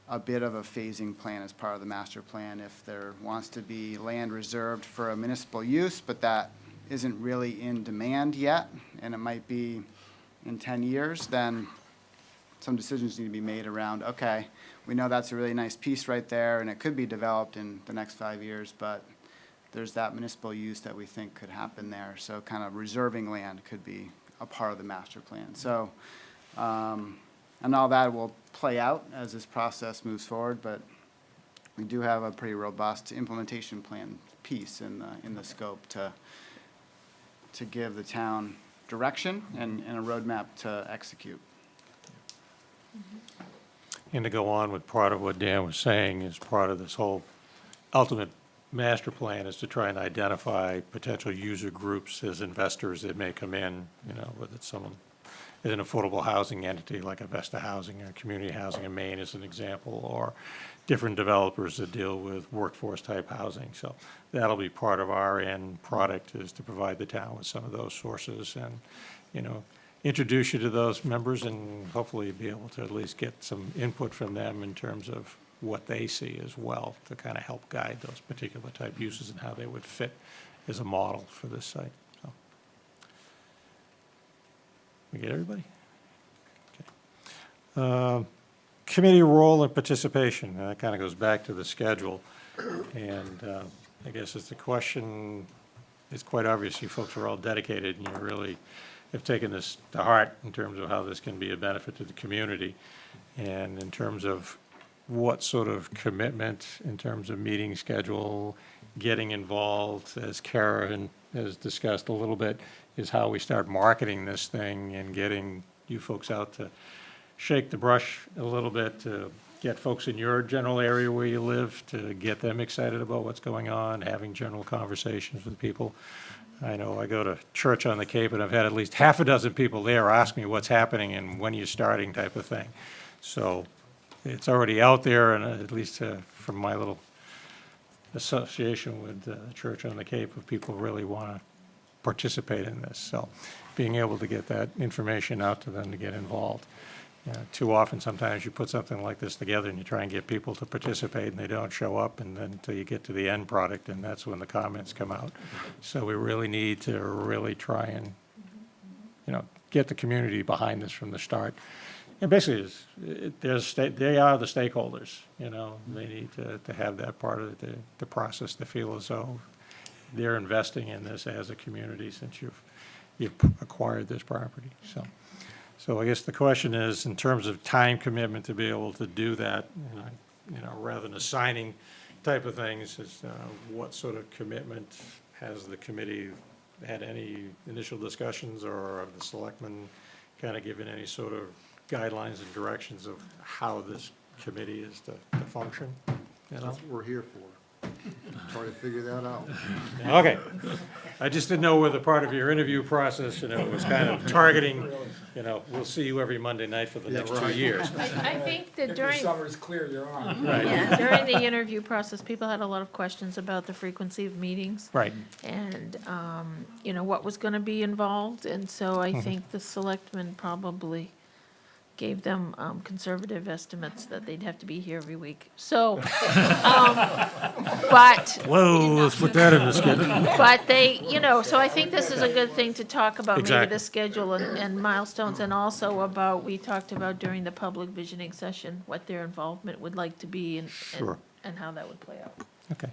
a bit of a phasing plan as part of the master plan. If there wants to be land reserved for a municipal use, but that isn't really in demand yet, and it might be in 10 years, then some decisions need to be made around, okay, we know that's a really nice piece right there, and it could be developed in the next 5 years, but there's that municipal use that we think could happen there. So kind of reserving land could be a part of the master plan. So, and all that will play out as this process moves forward, but we do have a pretty robust implementation plan piece in the scope to give the town direction and a roadmap to execute. And to go on with part of what Dan was saying, is part of this whole ultimate master plan is to try and identify potential user groups as investors that may come in, whether it's someone, an affordable housing entity like a Vesta Housing or Community Housing in Maine as an example, or different developers that deal with workforce-type housing. So that'll be part of our end product, is to provide the town with some of those sources and, introduce you to those members and hopefully be able to at least get some input from them in terms of what they see as well, to kind of help guide those particular type uses and how they would fit as a model for this site. So, we get everybody? Okay. Committee role and participation, and that kind of goes back to the schedule. And I guess it's the question, it's quite obvious you folks are all dedicated and you really have taken this to heart in terms of how this can be a benefit to the community. And in terms of what sort of commitment, in terms of meeting schedule, getting involved, as Kara has discussed a little bit, is how we start marketing this thing and getting you folks out to shake the brush a little bit, to get folks in your general area where you live, to get them excited about what's going on, having general conversations with people. I know I go to church on the Cape, and I've had at least half a dozen people there ask me what's happening and when you're starting, type of thing. So it's already out there, and at least from my little association with the Church on the Cape, if people really want to participate in this. So being able to get that information out to them to get involved. Too often, sometimes you put something like this together and you try and get people to participate and they don't show up, and then until you get to the end product, and that's when the comments come out. So we really need to really try and, get the community behind this from the start. And basically, they are the stakeholders, they need to have that part of the process to feel as though they're investing in this as a community since you've acquired this property, so. So I guess the question is, in terms of time commitment to be able to do that, rather than assigning type of things, is what sort of commitment has the committee had? Any initial discussions, or have the selectmen kind of given any sort of guidelines and directions of how this committee is to function? That's what we're here for. Try to figure that out. Okay. I just didn't know whether part of your interview process, was kind of targeting, we'll see you every Monday night for the next 2 years. I think that If your during, summer's clear, you're on. Right. yeah, during the interview process, people had a lot of questions about the frequency of meetings. Right. And, what was gonna be involved, and so I think the selectmen probably gave them conservative estimates that they'd have to be here every week. So, but, Whoa, let's put that in the schedule. but they, so I think this is a good thing to talk about, maybe Exactly. the schedule and milestones, and also about, we talked about during the public visioning session, what their involvement would like to be Sure. and how that would play out. Okay.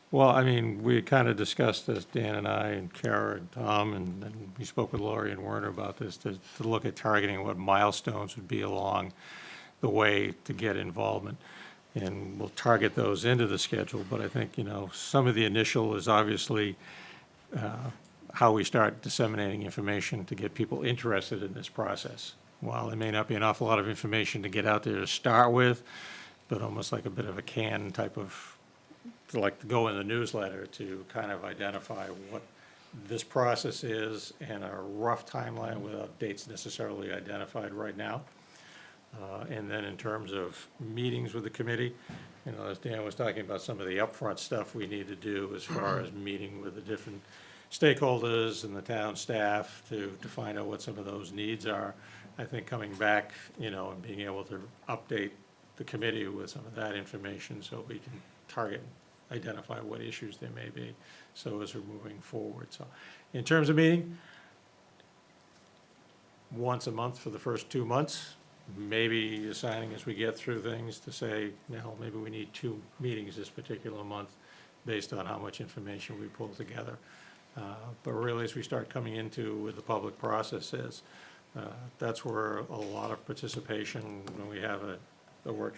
Well, I mean, we kind of discussed this, Dan and I and Kara and Tom, and we spoke with Laurie and Werner about this, to look at targeting what milestones would be along the way to get involvement. And we'll target those into the schedule, but I think, some of the initial is obviously how we start disseminating information to get people interested in this process. While there may not be an awful lot of information to get out there to start with, but almost like a bit of a can type of, to go in the newsletter to kind of identify what this process is and a rough timeline without dates necessarily identified right now. And then in terms of meetings with the committee, as Dan was talking about, some of the upfront stuff we need to do as far as meeting with the different stakeholders and the town staff to find out what some of those needs are. I think coming back, and being able to update the committee with some of that information so we can target, identify what issues there may be, so as we're moving forward. So in terms of meeting, once a month for the first 2 months, maybe assigning as we get through things to say, maybe we need 2 meetings this particular month based on how much information we pull together. But really, as we start coming into with the public processes, that's where a lot of participation, when we have we'll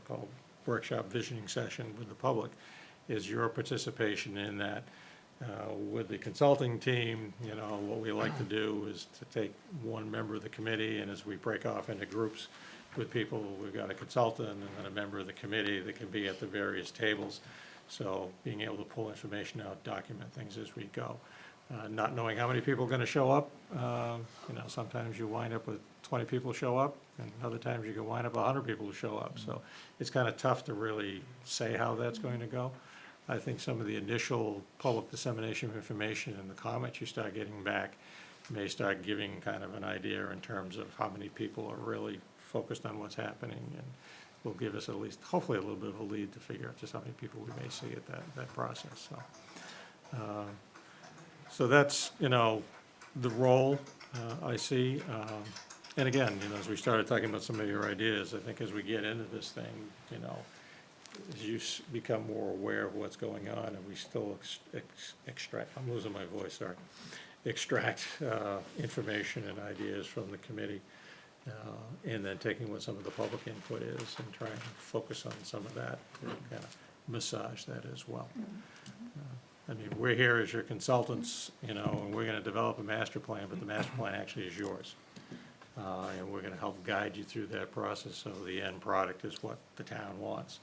call workshop visioning session with the public, is your participation in that. With the consulting team, what we like to do is to take one member of the committee, and as we break off into groups, with people. We've got a consultant and then a member of the committee that can be at the various tables. So being able to pull information out, document things as we go. Not knowing how many people are gonna show up, sometimes you wind up with 20 people show up, and other times you can wind up 100 people who show up. So it's kind of tough to really say how that's going to go. I think some of the initial public dissemination of information and the comments you start getting back may start giving kind of an idea in terms of how many people are really focused on what's happening, and will give us at least, hopefully, a little bit of a lead to figure out just how many people we may see at that process, so. So that's, the role I see. And again, as we started talking about some of your ideas, I think as we get into this thing, as you become more aware of what's going on, and we still extract, I'm losing my voice, sorry, extract information and ideas from the committee, and then taking what some of the public input is and trying to focus on some of that, to kind of massage that as well. I mean, we're here as your consultants, and we're gonna develop a master plan, but the master plan actually is yours. And we're gonna help guide you through that process, so the end product is what the town wants.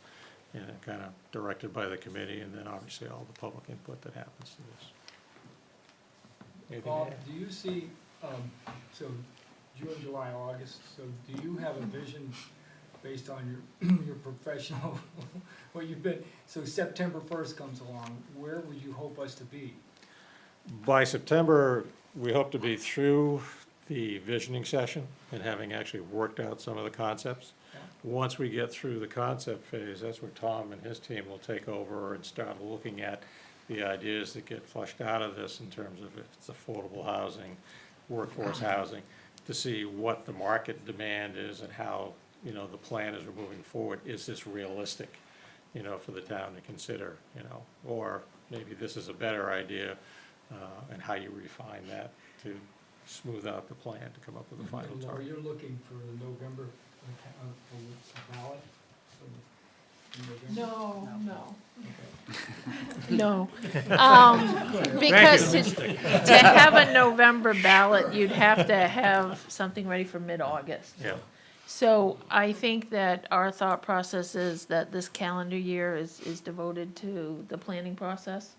And kind of directed by the committee, and then obviously all the public input that happens to this. Anything to Bob, add? do you see, so June, July, August, so do you have a vision based on your professional, what you've been, so September 1st comes along, where would you hope us to be? By September, we hope to be through the visioning session and having actually worked out some of the concepts. Once we get through the concept phase, that's where Tom and his team will take over and start looking at the ideas that get flushed out of this in terms of if it's affordable housing, workforce housing, to see what the market demand is and how, the plan as we're moving forward. Is this realistic, for the town to consider, or maybe this is a better idea, and how you refine that to smooth out the plan to come up with a final And Laura, target. you're looking for the November ballot? in November? No. Because to have a November ballot, you'd have to have something ready for mid-August. Yeah. So I think that our thought process is that this calendar year is devoted to the planning process.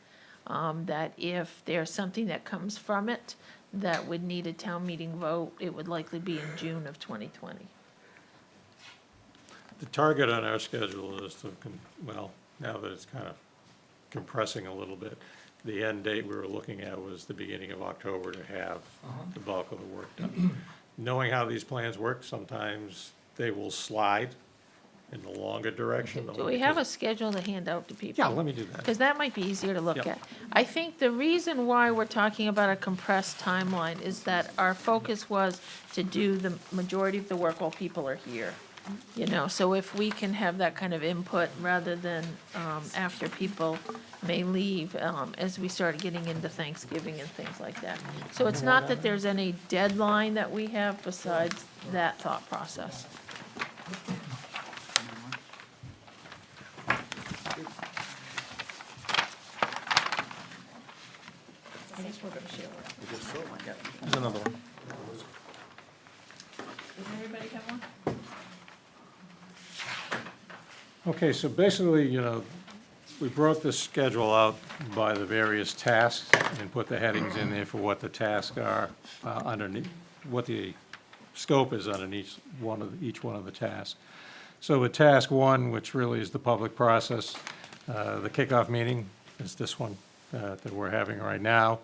That if there's something that comes from it that would need a town meeting vote, it would likely be in June of 2020. The target on our schedule is to, now that it's kind of compressing a little bit, the end date we were looking at was the beginning of October to have the bulk of the work done. Knowing how these plans work, sometimes they will slide in the longer direction. Do we have a schedule to hand out to people? Yeah, let me do that. Because that might be easier to look Yep. at. I think the reason why we're talking about a compressed timeline is that our focus was to do the majority of the work while people are here. So if we can have that kind of input rather than after people may leave, as we start getting into Thanksgiving and things like that. So it's not that there's any deadline that we have besides that thought process. I guess we're gonna share it. There's another one. Does everybody have one? Okay, so basically, we broke the schedule out by the various tasks and put the headings in there for what the tasks are underneath, what the scope is underneath each one of the tasks. So with task one, which really is the public process, the kickoff meeting is this one that we're having right now.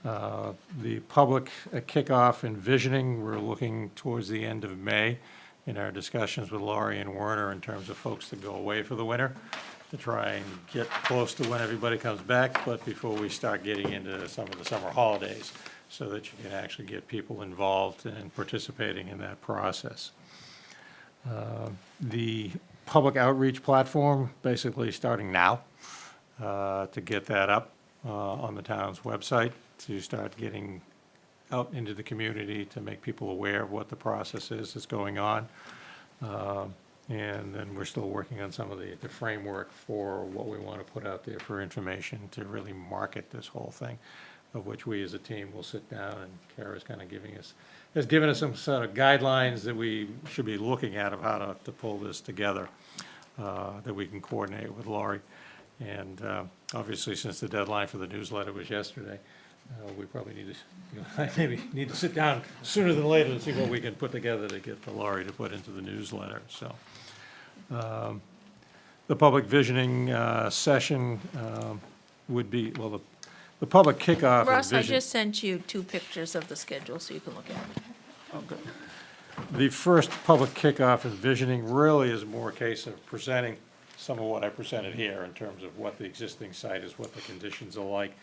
The public kickoff and visioning, we're looking towards the end of May in our discussions with Laurie and Werner in terms of folks that go away for the winter, to try and get close to when everybody comes back, but before we start getting into some of the summer holidays, so that you can actually get people involved and participating in that process. The public outreach platform, basically starting now, to get that up on the town's website, to start getting out into the community to make people aware of what the process is that's going on. And then we're still working on some of the framework for what we want to put out there for information to really market this whole thing, of which we as a team will sit down, and Kara's kind of giving us has given us some sort of guidelines that we should be looking at of how to pull this together, that we can coordinate with Laurie. And obviously, since the deadline for the newsletter was yesterday, we probably need to, maybe need to sit down sooner than later to see what we can put together to get for Laurie to put into the newsletter, so. The public visioning session would be, well, the public kickoff of Russ, I vision. just sent you 2 pictures of the schedule so you can look at it. Okay. The first public kickoff of visioning really is more a case of presenting some of what I presented here in terms of what the existing site is, what the conditions are like,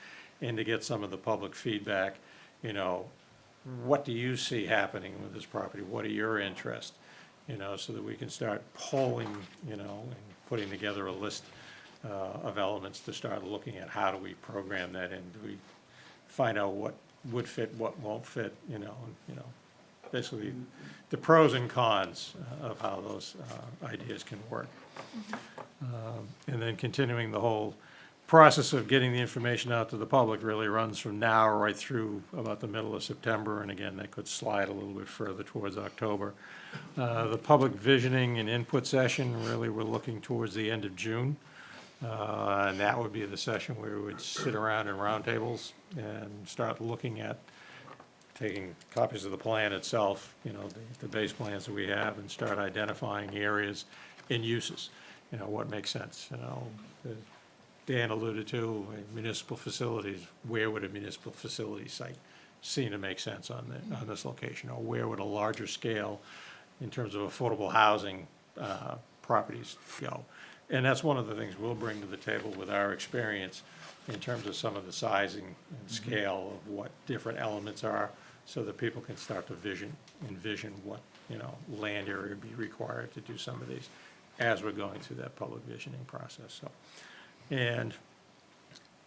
and to get some of the public feedback, you know, what do you see happening with this property? What are your interests? You know, so that we can start polling, you know, and putting together a list of elements to start looking at how do we program that in? Do we find out what would fit, what won't fit, you know, basically the pros and cons of how those ideas can work. And then continuing the whole process of getting the information out to the public really runs from now right through about the middle of September, and again, that could slide a little bit further towards October. The public visioning and input session, really, we're looking towards the end of June. And that would be the session where we would sit around in roundtables and start looking at taking copies of the plan itself, you know, the base plans that we have, and start identifying areas and uses, you know, what makes sense, you know. Dan alluded to municipal facilities. Where would a municipal facility site seem to make sense on this location? Or where would a larger scale, in terms of affordable housing properties, go? And that's one of the things we'll bring to the table with our experience in terms of some of the sizing and scale of what different elements are, so that people can start to envision what, you know, land area would be required to do some of these as we're going through that public visioning process. So, and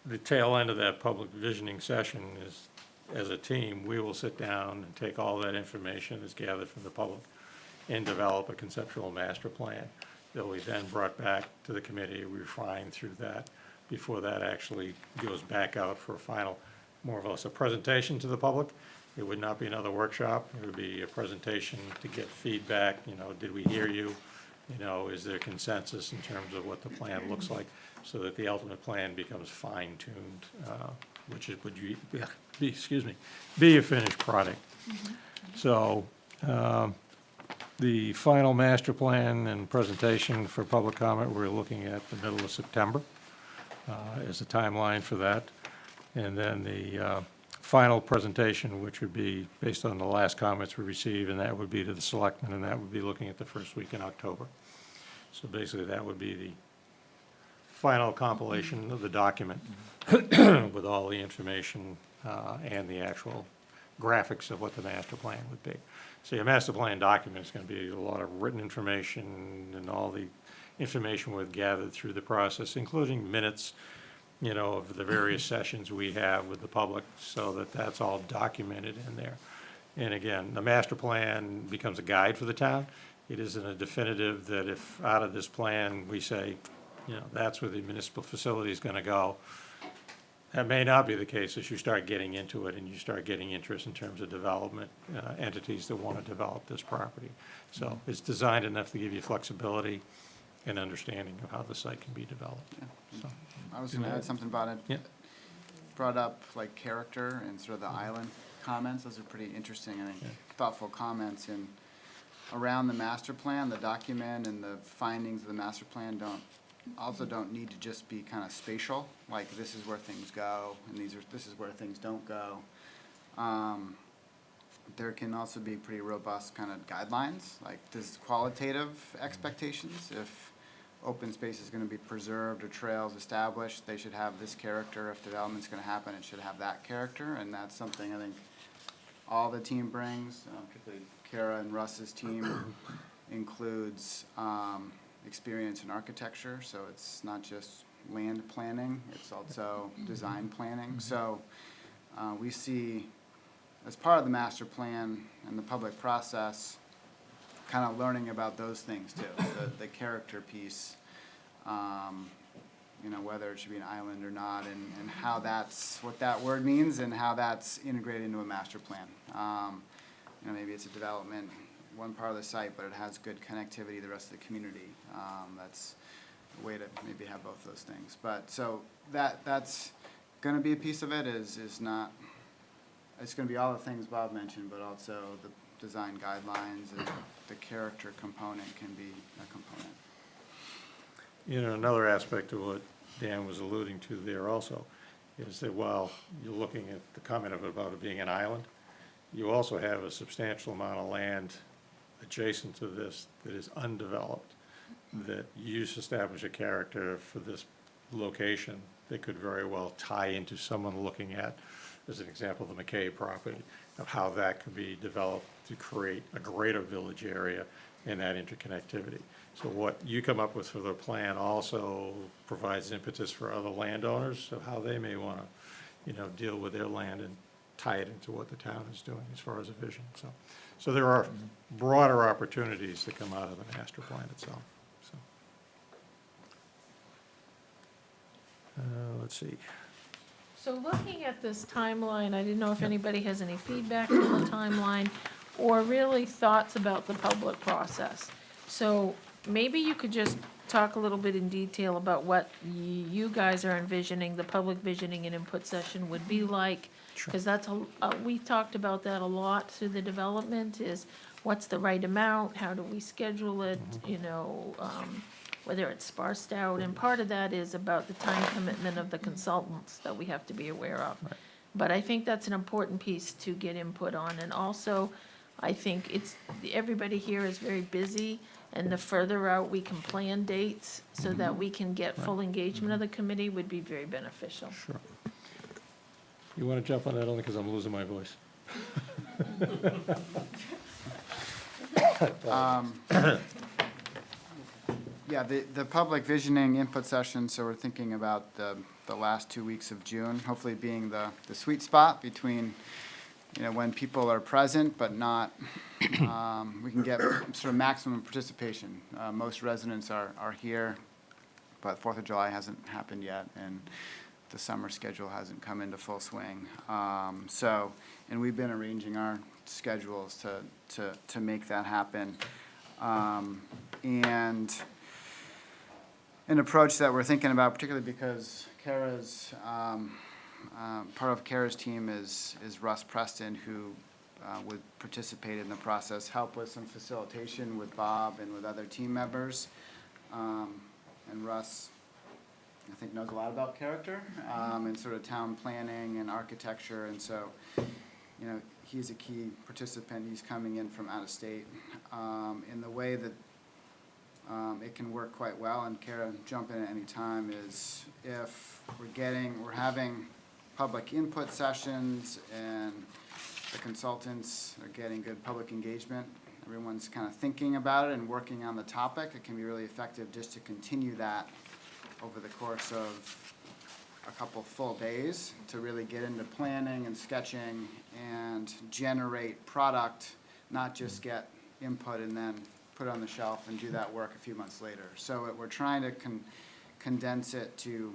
the tail end of that public visioning session is, as a team, we will sit down and take all that information that's gathered from the public and develop a conceptual master plan that we then brought back to the committee, refined through that before that actually goes back out for a final, more or less a presentation to the public. It would not be another workshop. It would be a presentation to get feedback, you know, did we hear you? You know, is there consensus in terms of what the plan looks like, so that the ultimate plan becomes fine-tuned, which it would be a finished product. So, the final master plan and presentation for public comment, we're looking at the middle of September as a timeline for that. And then the final presentation, which would be based on the last comments we received, and that would be to the selectmen, and that would be looking at the first week in October. So basically, that would be the final compilation of the document with all the information and the actual graphics of what the master plan would be. So your master plan document is going to be a lot of written information and all the information we've gathered through the process, including minutes, you know, of the various sessions we have with the public, so that that's all documented in there. And again, the master plan becomes a guide for the town. It isn't a definitive that if out of this plan we say, you know, that's where the municipal facility is going to go. That may not be the case as you start getting into it and you start getting interest in terms of development entities that want to develop this property. So it's designed enough to give you flexibility and understanding of how the site can be developed. So, I was gonna add something about it. Yeah. Brought up like character and sort of the island comments. Those are pretty interesting, I think, thoughtful comments. And around the master plan, the document and the findings of the master plan don't need to just be kind of spatial, like this is where things go and this is where things don't go. There can also be pretty robust kind of guidelines, like this qualitative expectations. If open space is going to be preserved or trails established, they should have this character. If development's going to happen, it should have that character, and that's something I think all the team brings, particularly Kara and Russ's team includes experience in architecture, so it's not just land planning, it's also design planning. So we see, as part of the master plan and the public process, kind of learning about those things too, the character piece, you know, whether it should be an island or not, and how that's, what that word means and how that's integrated into a master plan. maybe it's a development, one part of the site, but it has good connectivity to the rest of the community. That's a way to maybe have both those things. But, so that's gonna be a piece of it, is not, it's gonna be all the things Bob mentioned, but also the design guidelines and the character component can be a component. You know, another aspect of what Dan was alluding to there also is that while you're looking at the comment about it being an island, you also have a substantial amount of land adjacent to this that is undeveloped, that you establish a character for this location that could very well tie into someone looking at, as an example, the McKay property, of how that could be developed to create a greater village area and that interconnectivity. So what you come up with for the plan also provides impetus for other landowners of how they may want to, deal with their land and tie it into what the town is doing as far as a vision. So there are broader opportunities that come out of the master plan itself. So, let's see. So looking at this timeline, I didn't know if anybody has any feedback on the timeline or really thoughts about the public process. So maybe you could just talk a little bit in detail about what you guys are envisioning, the public visioning and input session would be like. Because that's, we talked about that a lot through the development, is what's the right amount, how do we schedule it, whether it's sparsed out, and part of that is about the time commitment of the consultants that we have to be aware of. Right. But I think that's an important piece to get input on, and also, I think everybody here is very busy, and the further out we can plan dates so that we can get full engagement of the committee would be very beneficial. Sure. You want to jump on that only because I'm losing my voice? Yeah, the public visioning input session, so we're thinking about the last 2 weeks of June, hopefully being the sweet spot between, when people are present, but not, we can get sort of maximum participation. Most residents are here, but 4th of July hasn't happened yet, and the summer schedule hasn't come into full swing. And we've been arranging our schedules to make that happen. And an approach that we're thinking about, particularly because Kara's, part of Kara's team is Russ Preston, who would participate in the process, help with some facilitation with Bob and with other team members. And Russ, I think, knows a lot about character and sort of town planning and architecture, and so, he's a key participant. He's coming in from out of state in the way that it can work quite well, and Kara, jump in at any time, is if we're having public input sessions and the consultants are getting good public engagement, everyone's kind of thinking about it and working on the topic, it can be really effective just to continue that over the course of a couple full days to really get into planning and sketching and generate product, not just get input and then put it on the shelf and do that work a few months later. So we're trying to condense it to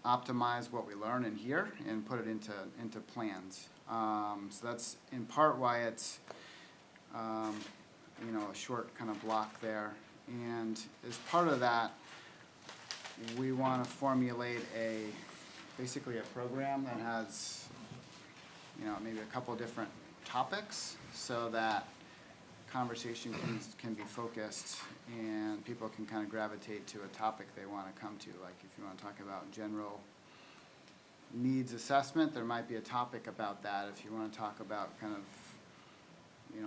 optimize what we learn in here and put it into plans. So that's in part why it's a short kind of block there. And as part of that, we want to formulate basically a program that has, maybe a couple different topics so that conversation can be focused and people can kind of gravitate to a topic they want to come to. Like if you want to talk about general needs assessment, there might be a topic about that. If you want to talk about kind of,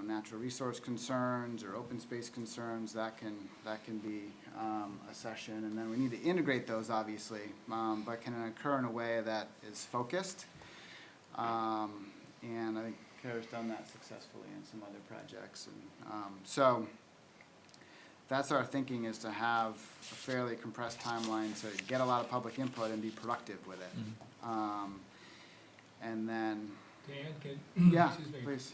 natural resource concerns or open space concerns, that can be a session. And then we need to integrate those, obviously, but can occur in a way that is focused. And I think Kara's done that successfully in some other projects. And so that's our thinking, is to have a fairly compressed timeline to get a lot of public input and be productive with it. And then, Dan, yeah, excuse me, please.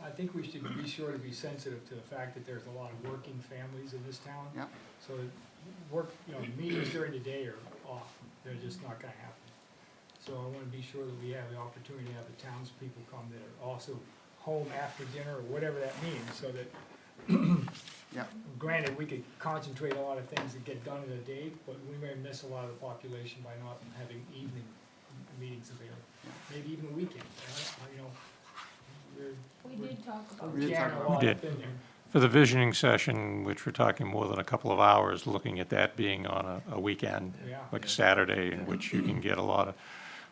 I think we should be sure to be sensitive to the fact that there's a lot of working families in this town. Yep. So meetings during the day are off, they're just not gonna happen. So I want to be sure that we have the opportunity to have the townspeople come that are also home after dinner or whatever that means, so that Yeah. granted, we could concentrate a lot of things that get done in a day, but we may miss a lot of the population by not having evening meetings available. Maybe even a weekend, you know, We did talk about. We did talk jamming a about lot We up in there. For the visioning session, which we're talking more than a couple of hours, looking at that being on a weekend, Yeah. like a Saturday, in which you can get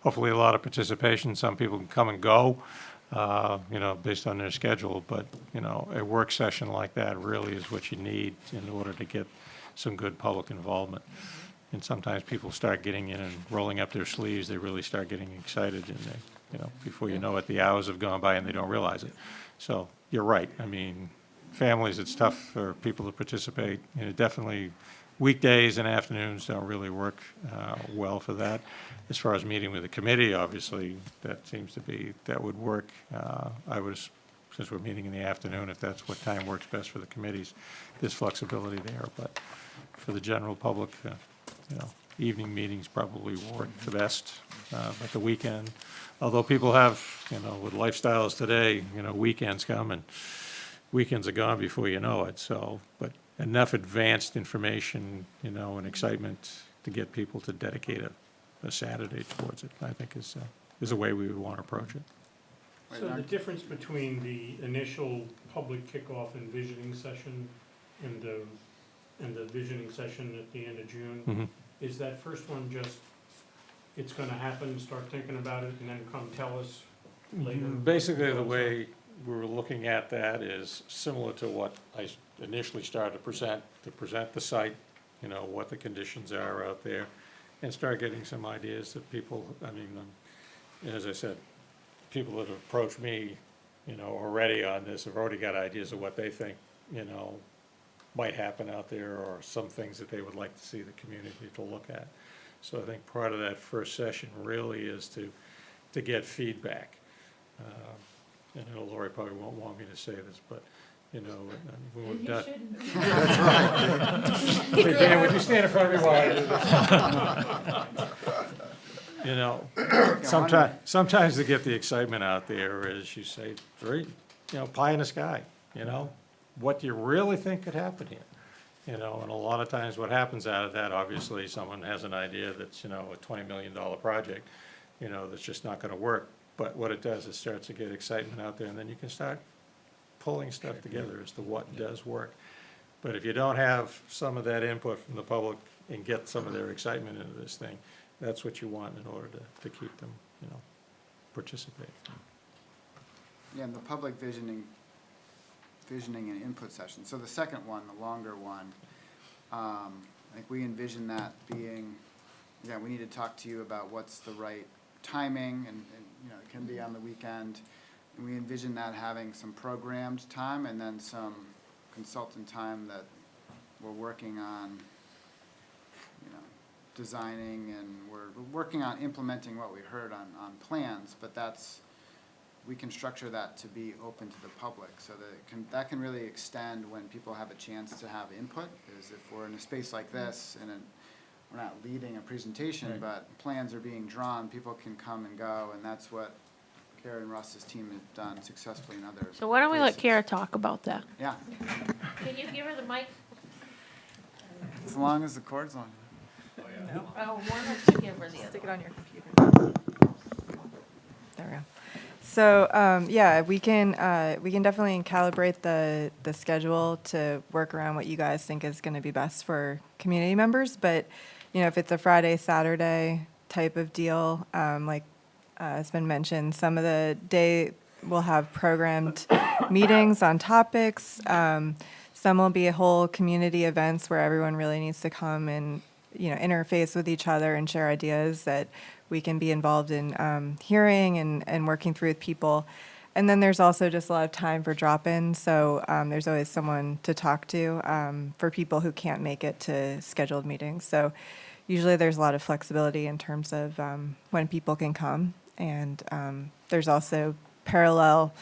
hopefully a lot of participation. Some people can come and go, based on their schedule, but, a work session like that really is what you need in order to get some good public involvement. And sometimes people start getting in and rolling up their sleeves, they really start getting excited, and before you know it, the hours have gone by and they don't realize it. So, you're right, I mean, families, it's tough for people to participate. Definitely weekdays and afternoons don't really work well for that. As far as meeting with the committee, obviously, that would work. Since we're meeting in the afternoon, if that's what time works best for the committees, there's flexibility there. But for the general public, evening meetings probably work the best. But the weekend, although people have, with lifestyles today, weekends come and weekends are gone before you know it, so, but enough advanced information, and excitement to get people to dedicate a Saturday towards it, I think is a way we would want to approach it. So the difference between the initial public kickoff and visioning session and the visioning session at the end of June, is that first one just, it's gonna happen, start thinking about it, and then come tell us later? Basically, the way we were looking at that is similar to what I initially started to present the site, what the conditions are out there, and start getting some ideas that people, as I said, people that have approached me, already on this have already got ideas of what they think, might happen out there, or some things that they would like to see the community to look at. So I think part of that first session really is to get feedback. And I know Lori probably won't want me to say this, but, when we've done. That's right. Hey, Dan, would you stand in front of me while I do this? Sometimes to get the excitement out there is you say, great, pie in the sky, what do you really think could happen here? And a lot of times what happens out of that, obviously, someone has an idea that's, a $20 million project, that's just not gonna work. But what it does is starts to get excitement out there, and then you can start pulling stuff together as to what does work. But if you don't have some of that input from the public and get some of their excitement into this thing, that's what you want in order to keep them, participate. Yeah, and the public visioning and input session. So the second one, the longer one, I think we envision that being, we need to talk to you about what's the right timing, and it can be on the weekend. And we envision that having some programmed time and then some consultant time that we're working on, designing, and we're working on implementing what we heard on plans, but we can structure that to be open to the public, so that can really extend when people have a chance to have input, is if we're in a space like this, and we're not leading a presentation, Right. but plans are being drawn, people can come and go, and that's what Kara and Russ's team have done successfully in other So why don't we let places. Kara talk about that? Yeah, Can you give her the mic? as long as the cord's on. Oh, one or two, give her the other. Stick it on your computer. There we go. So, we can definitely calibrate the schedule to work around what you guys think is gonna be best for community members, but, if it's a Friday, Saturday type of deal, like, has been mentioned, some of the day we'll have programmed meetings on topics, some will be whole community events where everyone really needs to come and, interface with each other and share ideas that we can be involved in hearing and working through with people. And then there's also just a lot of time for drop-ins, so there's always someone to talk to for people who can't make it to scheduled meetings. So usually there's a lot of flexibility in terms of when people can come. And there's also parallel,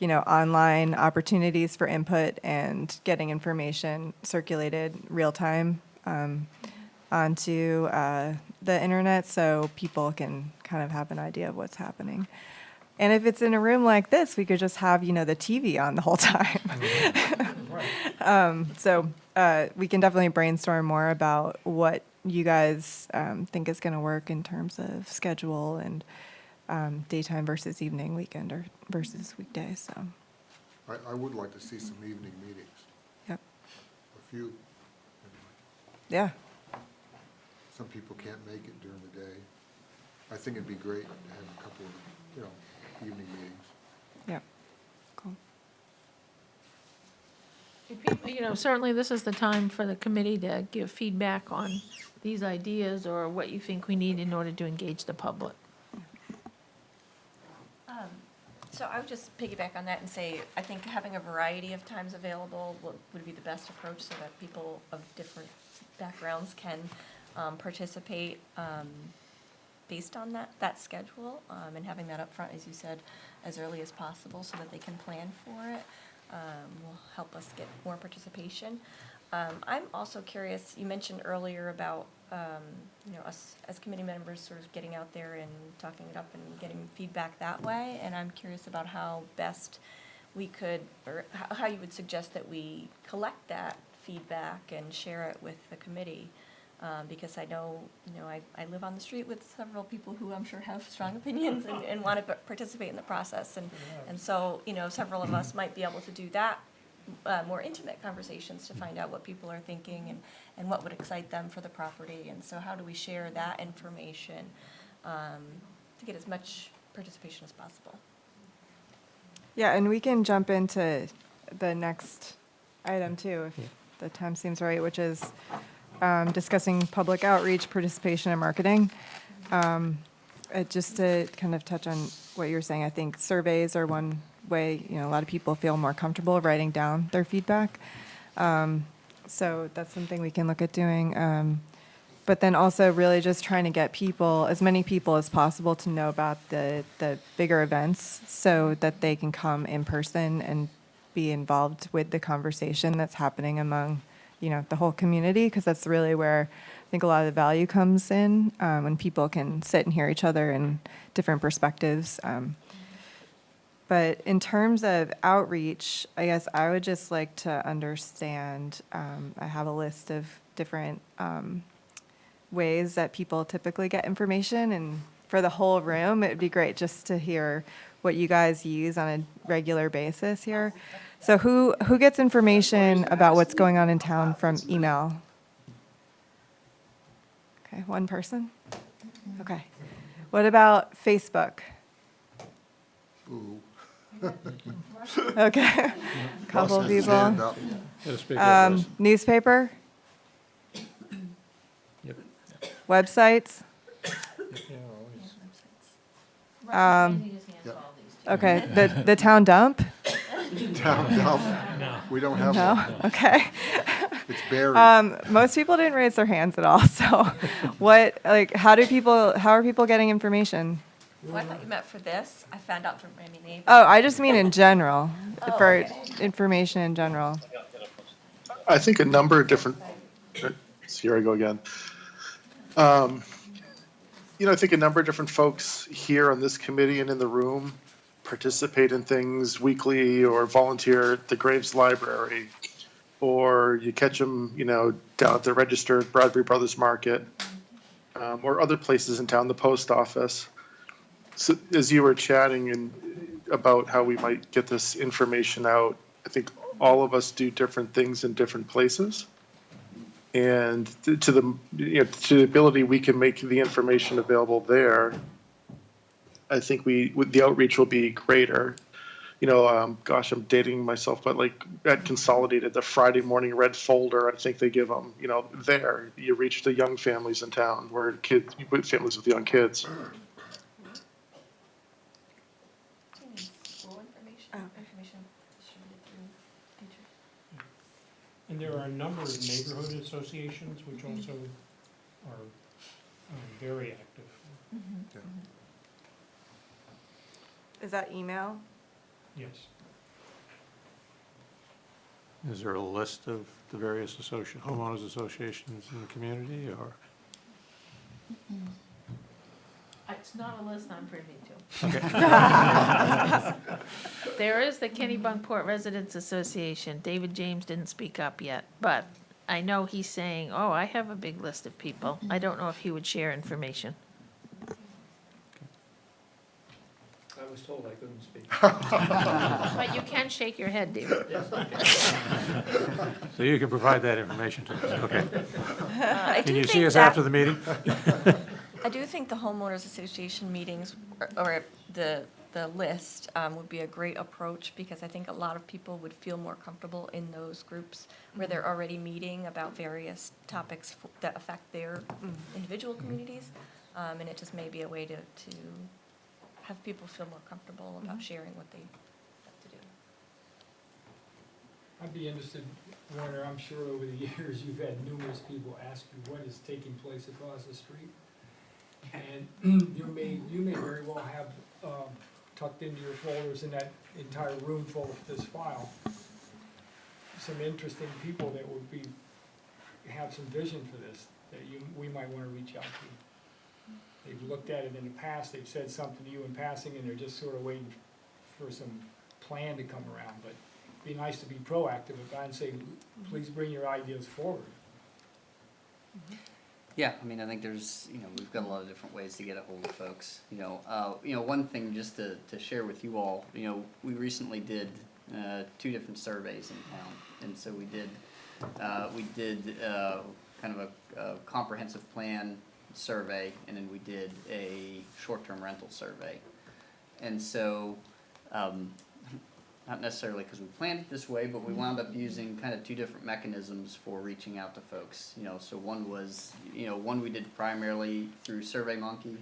online opportunities for input and getting information circulated real-time onto the internet, so people can kind of have an idea of what's happening. And if it's in a room like this, we could just have, the TV on the whole time. So we can definitely brainstorm more about what you guys think is going to work in terms of schedule and daytime versus evening, weekend or versus weekday. So, I would like to see some evening meetings, yep, a few. yeah, Some people can't make it during the day. I think it'd be great to have a couple of, evening meetings. yep, cool. Certainly this is the time for the committee to give feedback on these ideas or what you think we need in order to engage the public. So I would just piggyback on that and say, I think having a variety of times available would be the best approach so that people of different backgrounds can participate based on that schedule, and having that up front, as you said, as early as possible so that they can plan for it will help us get more participation. I'm also curious, you mentioned earlier about us as committee members sort of getting out there and talking it up and getting feedback that way, and I'm curious about how best we could, or how you would suggest that we collect that feedback and share it with the committee. Because I know, I live on the street with several people who I'm sure have strong opinions and want to participate in the process. And so, several of us might be able to do that, more intimate conversations to find out what people are thinking and what would excite them for the property. And so how do we share that information to get as much participation as possible? Yeah, and we can jump into the next item too, if the time seems right, which is discussing public outreach, participation, and marketing. Just to kind of touch on what you're saying, I think surveys are one way, a lot of people feel more comfortable writing down their feedback. So that's something we can look at doing. But then also really just trying to get people, as many people as possible, to know about the bigger events so that they can come in person and be involved with the conversation that's happening among the whole community, because that's really where I think a lot of the value comes in, when people can sit and hear each other and different perspectives. But in terms of outreach, I guess I would just like to understand, I have a list of different ways that people typically get information, and for the whole room, it would be great just to hear what you guys use on a regular basis here. So who gets information about what's going on in town from email? Okay, one person? Okay. What about Facebook? Ooh. Okay. Couple Russ has his hand people. up. Gotta speak up, Russ. Newspaper? Yep. Websites? Yeah. Okay, the town dump? Town dump. We don't have No? one. Okay. It's buried. Most people didn't raise their hands at all, so how are people getting information? Well, I thought you meant for this. I found out from Randy Neighbor. Oh, I just mean in general, Oh, for okay. information in general. I think a number of different, here I go again. I think a number of different folks here on this committee and in the room participate in things weekly or volunteer at the Graves Library, or you catch them, down at the register at Bradbury Brothers Market, or other places in town, the post office. So as you were chatting about how we might get this information out, I think all of us do different things in different places. And to the ability we can make the information available there, I think the outreach will be greater. Gosh, I'm dating myself, but like at Consolidated, the Friday morning red folder, I think they give them, there you reach the young families in town, where families with young kids. School information distributed through teachers. And there are a number of neighborhood associations which also are very active. Yeah. Is that email? Yes. Is there a list of the various homeowners associations in the community, or? It's not a list I'm privy to. There is the Kennebunkport Residents Association. David James didn't speak up yet, but I know he's saying, oh, I have a big list of people. I don't know if he would share information. I was told I couldn't speak. But you can shake your head, David. So you can provide that information to us, okay. I Can do you see think us that- after the meeting? I do think the homeowners association meetings, or the list, would be a great approach, because I think a lot of people would feel more comfortable in those groups where they're already meeting about various topics that affect their individual communities. And it just may be a way to have people feel more comfortable about sharing what they have to do. I'd be interested, Warner, I'm sure over the years you've had numerous people ask you what is taking place across the street. And you may very well have tucked into your folders in that entire room full of this file, some interesting people that would have some vision for this, that we might want to reach out to. They've looked at it in the past, they've said something to you in passing, and they're just sort of waiting for some plan to come around. But it'd be nice to be proactive about it and say, please bring your ideas forward. Yeah, I mean, I think there's, we've got a lot of different ways to get a hold of folks. One thing just to share with you all, we recently did 2 different surveys in town, and so we did kind of a comprehensive plan survey, and then we did a short-term rental survey. And so, not necessarily because we planned it this way, but we wound up using kind of 2 different mechanisms for reaching out to folks. So one was, one we did primarily through SurveyMonkey,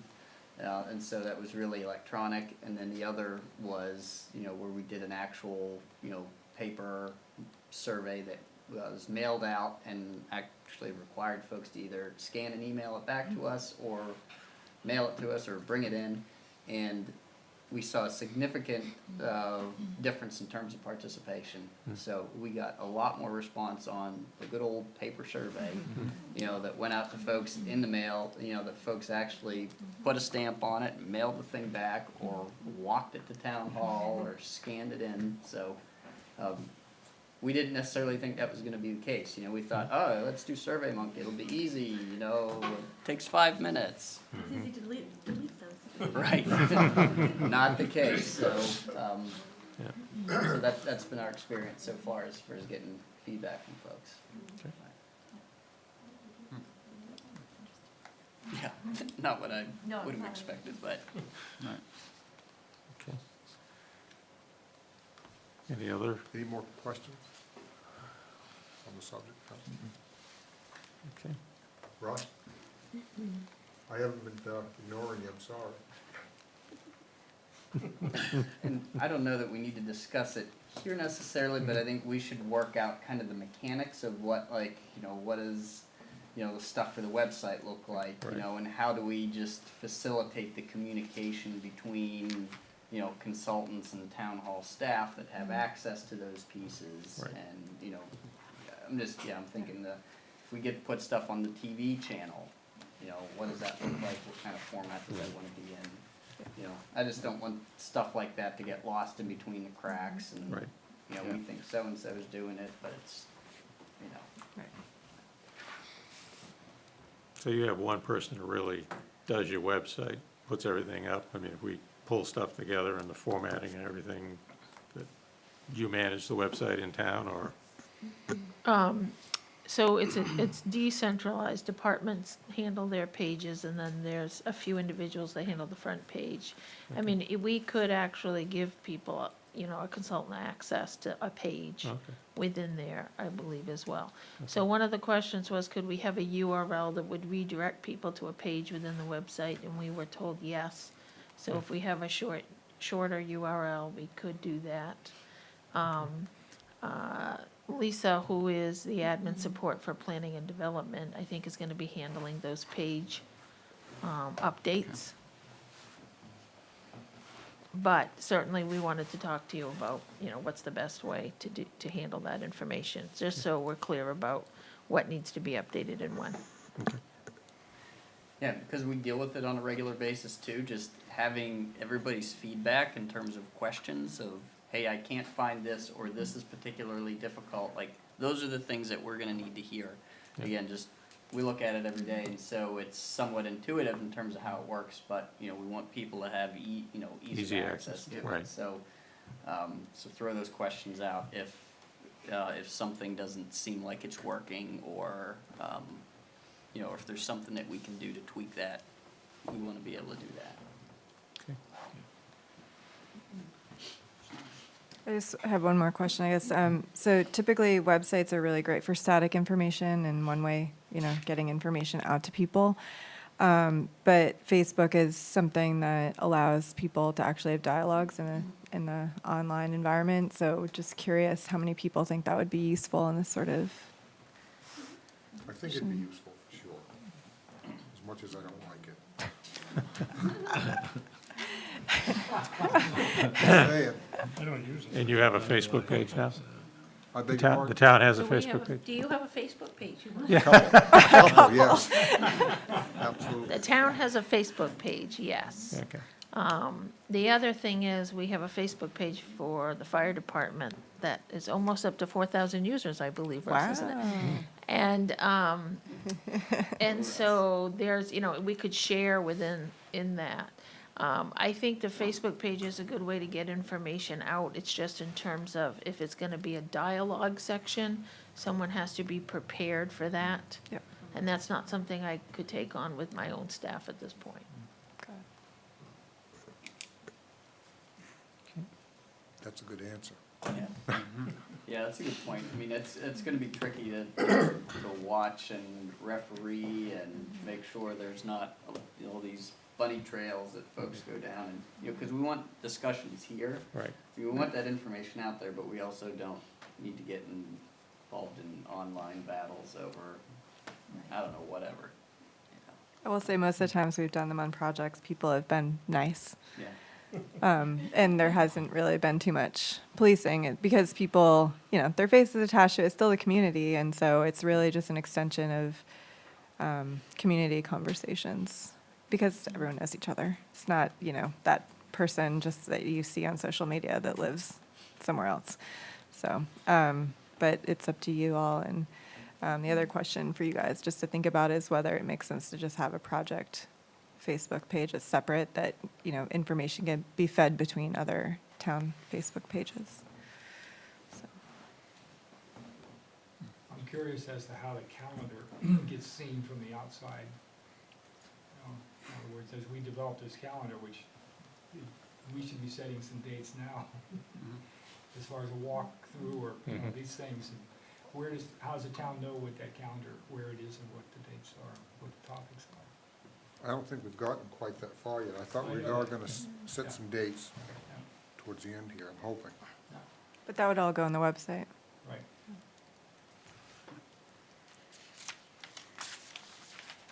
and so that was really electronic, and then the other was, where we did an actual, paper survey that was mailed out and actually required folks to either scan and email it back to us, or mail it to us, or bring it in. And we saw a significant difference in terms of participation. So we got a lot more response on the good old paper survey, that went out to folks in the mail, that folks actually put a stamp on it, mailed the thing back, or walked it to town hall, or scanned it in. So we didn't necessarily think that was going to be the case. We thought, oh, let's do SurveyMonkey. It'll be easy. It takes 5 minutes. It's easy to delete those. Right. Not the case. So, so that's been our experience so far as getting feedback from folks. Yeah, not what I would have expected, but. Okay. Any other? Any more questions on the subject? Okay. Ross? I haven't been ignoring you, I'm sorry. And I don't know that we need to discuss it here necessarily, but I think we should work out kind of the mechanics of what, what is, the stuff for the website look like, and how do we just facilitate the communication between, consultants and town hall staff that have access to those pieces. Right. And, I'm thinking if we get to put stuff on the TV channel, what does that look like? What kind of format does that want to be in? I just don't want stuff like that to get lost in between the cracks, and, Right. we think so-and-so's doing it, but it's, So you have one person who really does your website, puts everything up. I mean, if we pull stuff together and the formatting and everything, that you manage the website in town, or? So it's decentralized. Departments handle their pages, and then there's a few individuals that handle the front page. I mean, we could actually give people, a consultant access to a page within there, I believe, as well. So one of the questions was, could we have a URL that would redirect people to a page within the website? And we were told yes. So if we have a shorter URL, we could do that. Lisa, who is the admin support for planning and development, I think is going to be handling those page updates. But certainly, we wanted to talk to you about, what's the best way to handle that information, just so we're clear about what needs to be updated and when. Yeah, because we deal with it on a regular basis too, just having everybody's feedback in terms of questions of, hey, I can't find this, or this is particularly difficult, like, those are the things that we're gonna need to hear. Again, just, we look at it every day, and so it's somewhat intuitive in terms of how it works, but, we want people to have easy Easy access access, to right. it, so, so throw those questions out if something doesn't seem like it's working, or, if there's something that we can do to tweak that, we wanna be able to do that. I just have one more question, I guess. So typically, websites are really great for static information and one way, getting information out to people. But Facebook is something that allows people to actually have dialogues in the online environment. So just curious how many people think that would be useful in this sort of. I think it'd be useful for sure, as much as I don't like it. Just saying. I don't use it. And you have a Facebook page now? I The beg your town, pardon? the town has a Do we have Facebook page? Do you have a Facebook page? You want- Oh, yes. Absolutely. The town has a Facebook page, yes. Okay. The other thing is, we have a Facebook page for the fire department that is almost up to 4,000 users, I believe, Russ, isn't it? And, and so there's, we could share in that. I think the Facebook page is a good way to get information out. It's just in terms of if it's gonna be a dialogue section, someone has to be prepared for that. Yep. And that's not something I could take on with my own staff at this point. That's a good answer. Yeah, that's a good point. I mean, it's gonna be tricky to watch and referee and make sure there's not, these bunny trails that folks go down and, because we want discussions here. Right. We want that information out there, but we also don't need to get involved in online battles over, I don't know, whatever. I will say most of the times we've done them on projects, people have been nice. Yeah. And there hasn't really been too much policing because people, their face is attached to it. It's still the community. And so it's really just an extension of community conversations because everyone knows each other. It's not, that person just that you see on social media that lives somewhere else. So, but it's up to you all. And the other question for you guys just to think about is whether it makes sense to just have a project Facebook page that's separate that, information can be fed between other town Facebook pages. So. I'm curious as to how the calendar gets seen from the outside. In other words, as we develop this calendar, which we should be setting some dates now, as far as a walkthrough or these things. How does the town know with that calendar where it is and what the dates are, what the topics are? I don't think we've gotten quite that far yet. I thought we are gonna set some dates towards the end here, I'm hoping. But that would all go on the website. Right.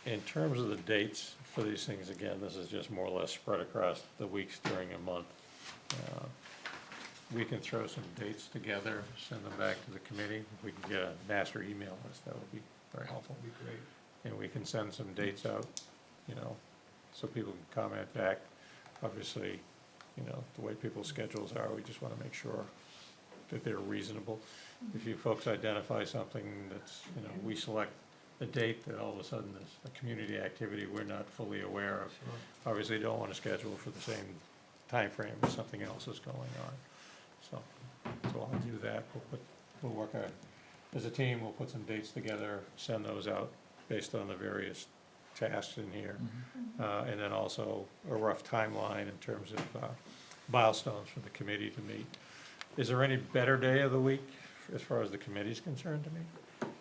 In terms of the dates for these things, again, this is just more or less spread across the weeks during a month. We can throw some dates together, send them back to the committee. If we can get a master email list, that would be very helpful. That'd be great. And we can send some dates out, so people can comment back. Obviously, the way people's schedules are, we just want to make sure that they're reasonable. If you folks identify something that's, we select a date that all of a sudden is a community activity we're not fully aware of. Obviously, don't want to schedule for the same time frame as something else is going on. So I'll do that. We'll work as a team, we'll put some dates together, send those out based on the various tasks in here. And then also a rough timeline in terms of milestones for the committee to meet. Is there any better day of the week as far as the committee's concerned to meet?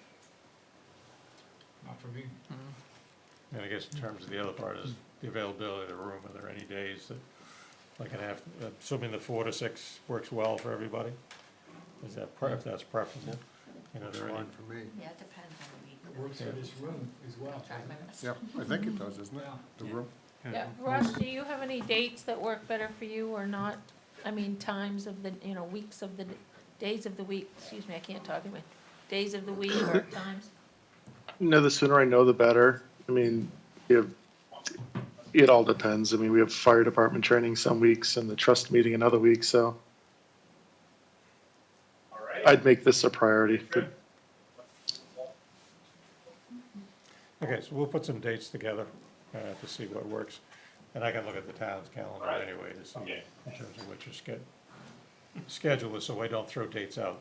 Not for me. And I guess in terms of the other part is the availability of the room, are there any days that, assuming the 4 to 6 works well for everybody? Is that, if that's preferable? That's there any? fine for me. Yeah, it depends on the week. It works for this room as well. Yeah, I think it does, isn't it? The room? Yeah, Russ, do you have any dates that work better for you or not? I mean, times of the, weeks of the, days of the week, excuse me, I can't talk anyway. Days of the week or times? No, the sooner I know, the better. I mean, you have it all depends. I mean, we have fire department training some weeks and the trust meeting another week, so I'd make this a priority. But Okay, so we'll put some dates together to see what works. And I can look at the town's calendar anyway to see in terms of what your schedule is, so I don't throw dates out.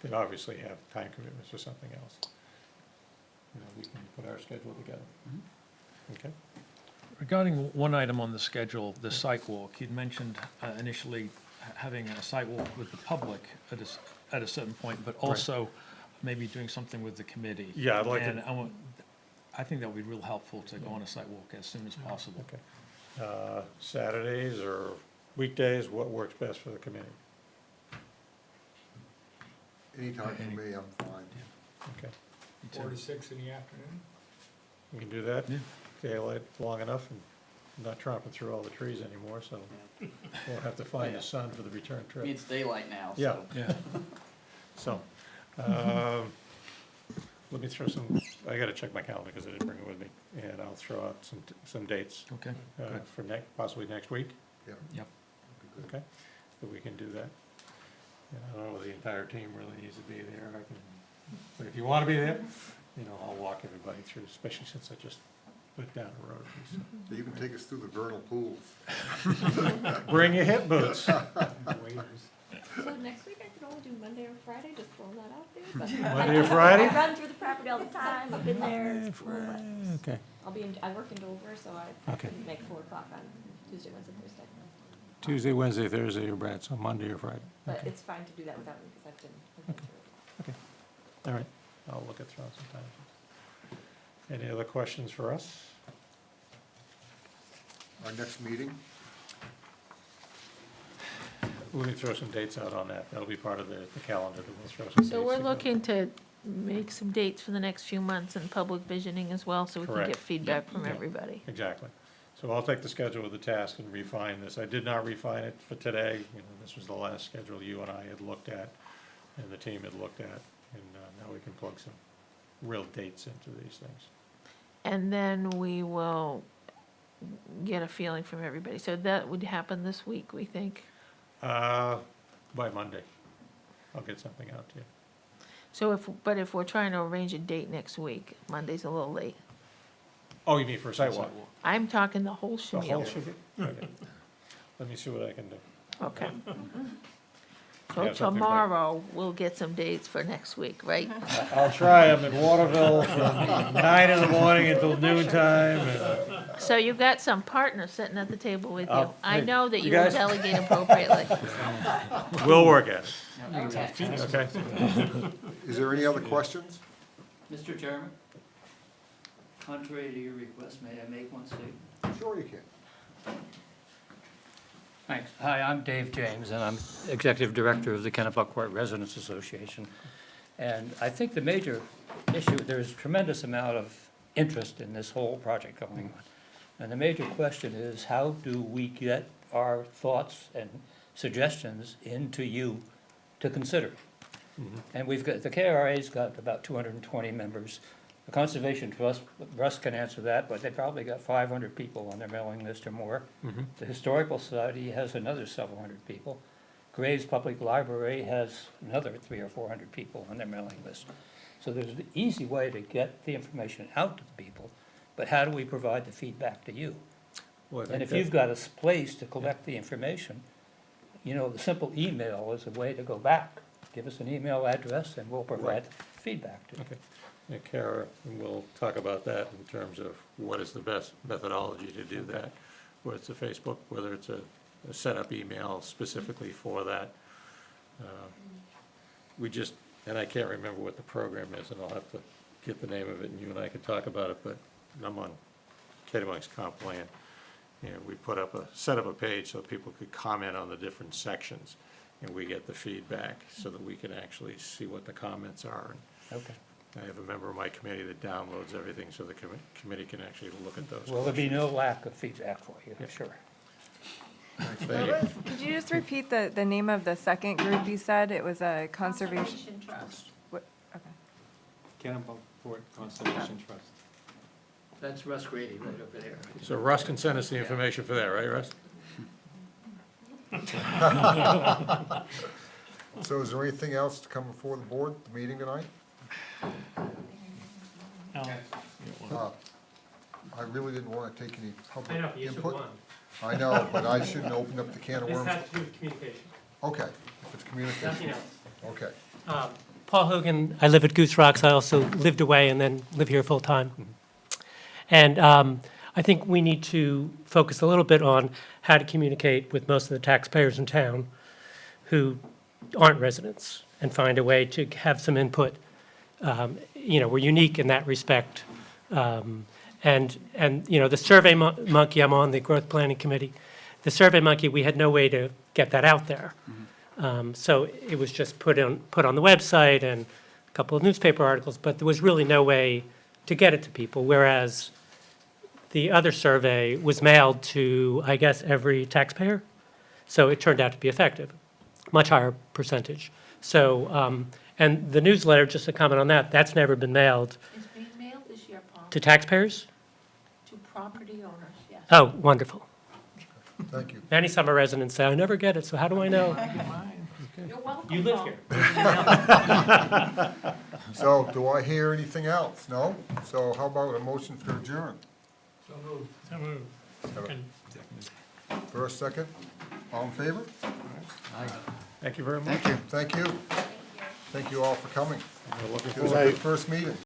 They obviously have time commitments or something else. You know, we can put our schedule together. Okay? Regarding one item on the schedule, the site walk, you'd mentioned initially having a site walk with the public at a certain point, but also maybe doing something with the committee. Yeah, I'd like to- And I think that would be real helpful to go on a site walk as soon as possible. Okay. Saturdays or weekdays, what works best for the committee? Anytime for me, I'm fine. Okay, 4 to 6 in the afternoon. we can do that? Yeah. Daylight long enough and not tromping through all the trees anymore, so we'll have to find the sun for the return I trip. mean, it's daylight now, Yeah. so. Yeah. So, let me throw I gotta check my calendar because I didn't bring it with me, and I'll throw out some dates Okay, good. for possibly next week, Yeah. Yep. okay? So we can do that. And I don't know if the entire team really needs to be there, but if you wanna be there, you know, I'll walk everybody through, especially since I just went down the road. So you can take us through the vernal pools. Bring your hip boots. So next week I could only do Monday or Friday, just throwing that out there. But Monday or Friday? I run through the property all the time, I've been there, it's cool, but Okay. I work in Dover, so I Okay. couldn't make 4 o'clock on Tuesday, Wednesday, Thursday. Tuesday, Wednesday, Thursday, or Brad, so Monday or Friday. But Okay. it's fine to do that without me, because I've been through it. All right, I'll look at throwing some time. Any other questions for us? Our next meeting, Let me throw some dates out on that. That'll be part of the calendar that we'll throw some dates So we're together. looking to make some dates for the next few months and public visioning as well, so we can Correct. get feedback from Yeah. everybody. Exactly. So I'll take the schedule of the task and refine this. I did not refine it for today. You know, this was the last schedule you and I had looked at, and the team had looked at, and now we can plug some real dates into these things. And then we will get a feeling from everybody. So that would happen this week, we think. By Monday, I'll get something out to you. So if we're trying to arrange a date next week, Monday's a little late. Oh, you mean for a sidewalk? I'm talking the whole The whole schmeal. shebang? Okay. Let me see what I can do. Okay. Yeah, So something like- tomorrow, we'll get some dates for next week, right? I'll try them in Waterville from 9 in the morning until noon time. So you've got some partner sitting at the table with you. I hey, know that you you will guys- delegate appropriately. We'll work at it, Okay. okay? is there any other questions? Mr. Chairman, contrary to your request, may I make one statement? Sure you can. Thanks. Hi, I'm Dave James, and I'm Executive Director of the Kennebunkport Residents Association. And I think the major issue, there's tremendous amount of interest in this whole project going on. And the major question is, how do we get our thoughts and suggestions into you to consider? And we've got, the KRA's got about 220 members. The Conservation Trust, Russ can answer that, but they probably got 500 people on their mailing list or more. The Historical Society has another several hundred people. Graves Public Library has another 300 or 400 people on their mailing list. So there's an easy way to get the information out to the people, but how do we provide the feedback to you? Well, I And think if you've got a place to collect the information, you know, the simple email is a way to go back. Give us an email address and we'll provide feedback to you. Okay. Yeah, Kara, we'll talk about that in terms of what is the best methodology to do that. Whether it's a Facebook, whether it's a setup email specifically for that. We just, and I can't remember what the program is, and I'll have to get the name of it, and you and I can talk about it, but I'm on Kennebunk's comp plan. And we set up a page so people could comment on the different sections, and we get the feedback so that we can actually see what the comments are. Okay. I have a member of my committee that downloads everything so the committee can actually look at those. Will there be no lack of feedback for you, I'm sure. Thank you. Could you just repeat the name of the second group you said? It was a conservation. Trust. What, okay. Kennebunkport Conservation Trust. That's Russ Grady right over there. So Russ can send us the information for that, right, Russ? So is there anything else to come before the board, the meeting tonight? I really didn't want to take any public input. I know, but I shouldn't open up the can of worms. This has to do with communication, Okay, if it's communication. nothing else. Okay. Paul Hogan, I live at Goose Rocks. I also lived away and then live here full-time. And I think we need to focus a little bit on how to communicate with most of the taxpayers in town who aren't residents and find a way to have some input. We're unique in that respect. And the Survey Monkey, I'm on the Growth Planning Committee. The Survey Monkey, we had no way to get that out there. So it was just put on the website and a couple of newspaper articles, but there was really no way to get it to people, whereas the other survey was mailed to, I guess, every taxpayer. So it turned out to be effective, much higher percentage. So, and the newsletter, just a comment on that, that's never been mailed It's being mailed this year, Paul, to taxpayers? to property owners, yes. Oh, wonderful. Thank you. Many summer residents say, I never get it, so how do I know? You're welcome, You live Paul. here. So do I hear anything else? No? So how about a motion for adjourn? So moved. Second. First, second? All in favor? Thank you very much. Thank you. Thank you. Thank you all for coming. We're looking It was a good first meeting.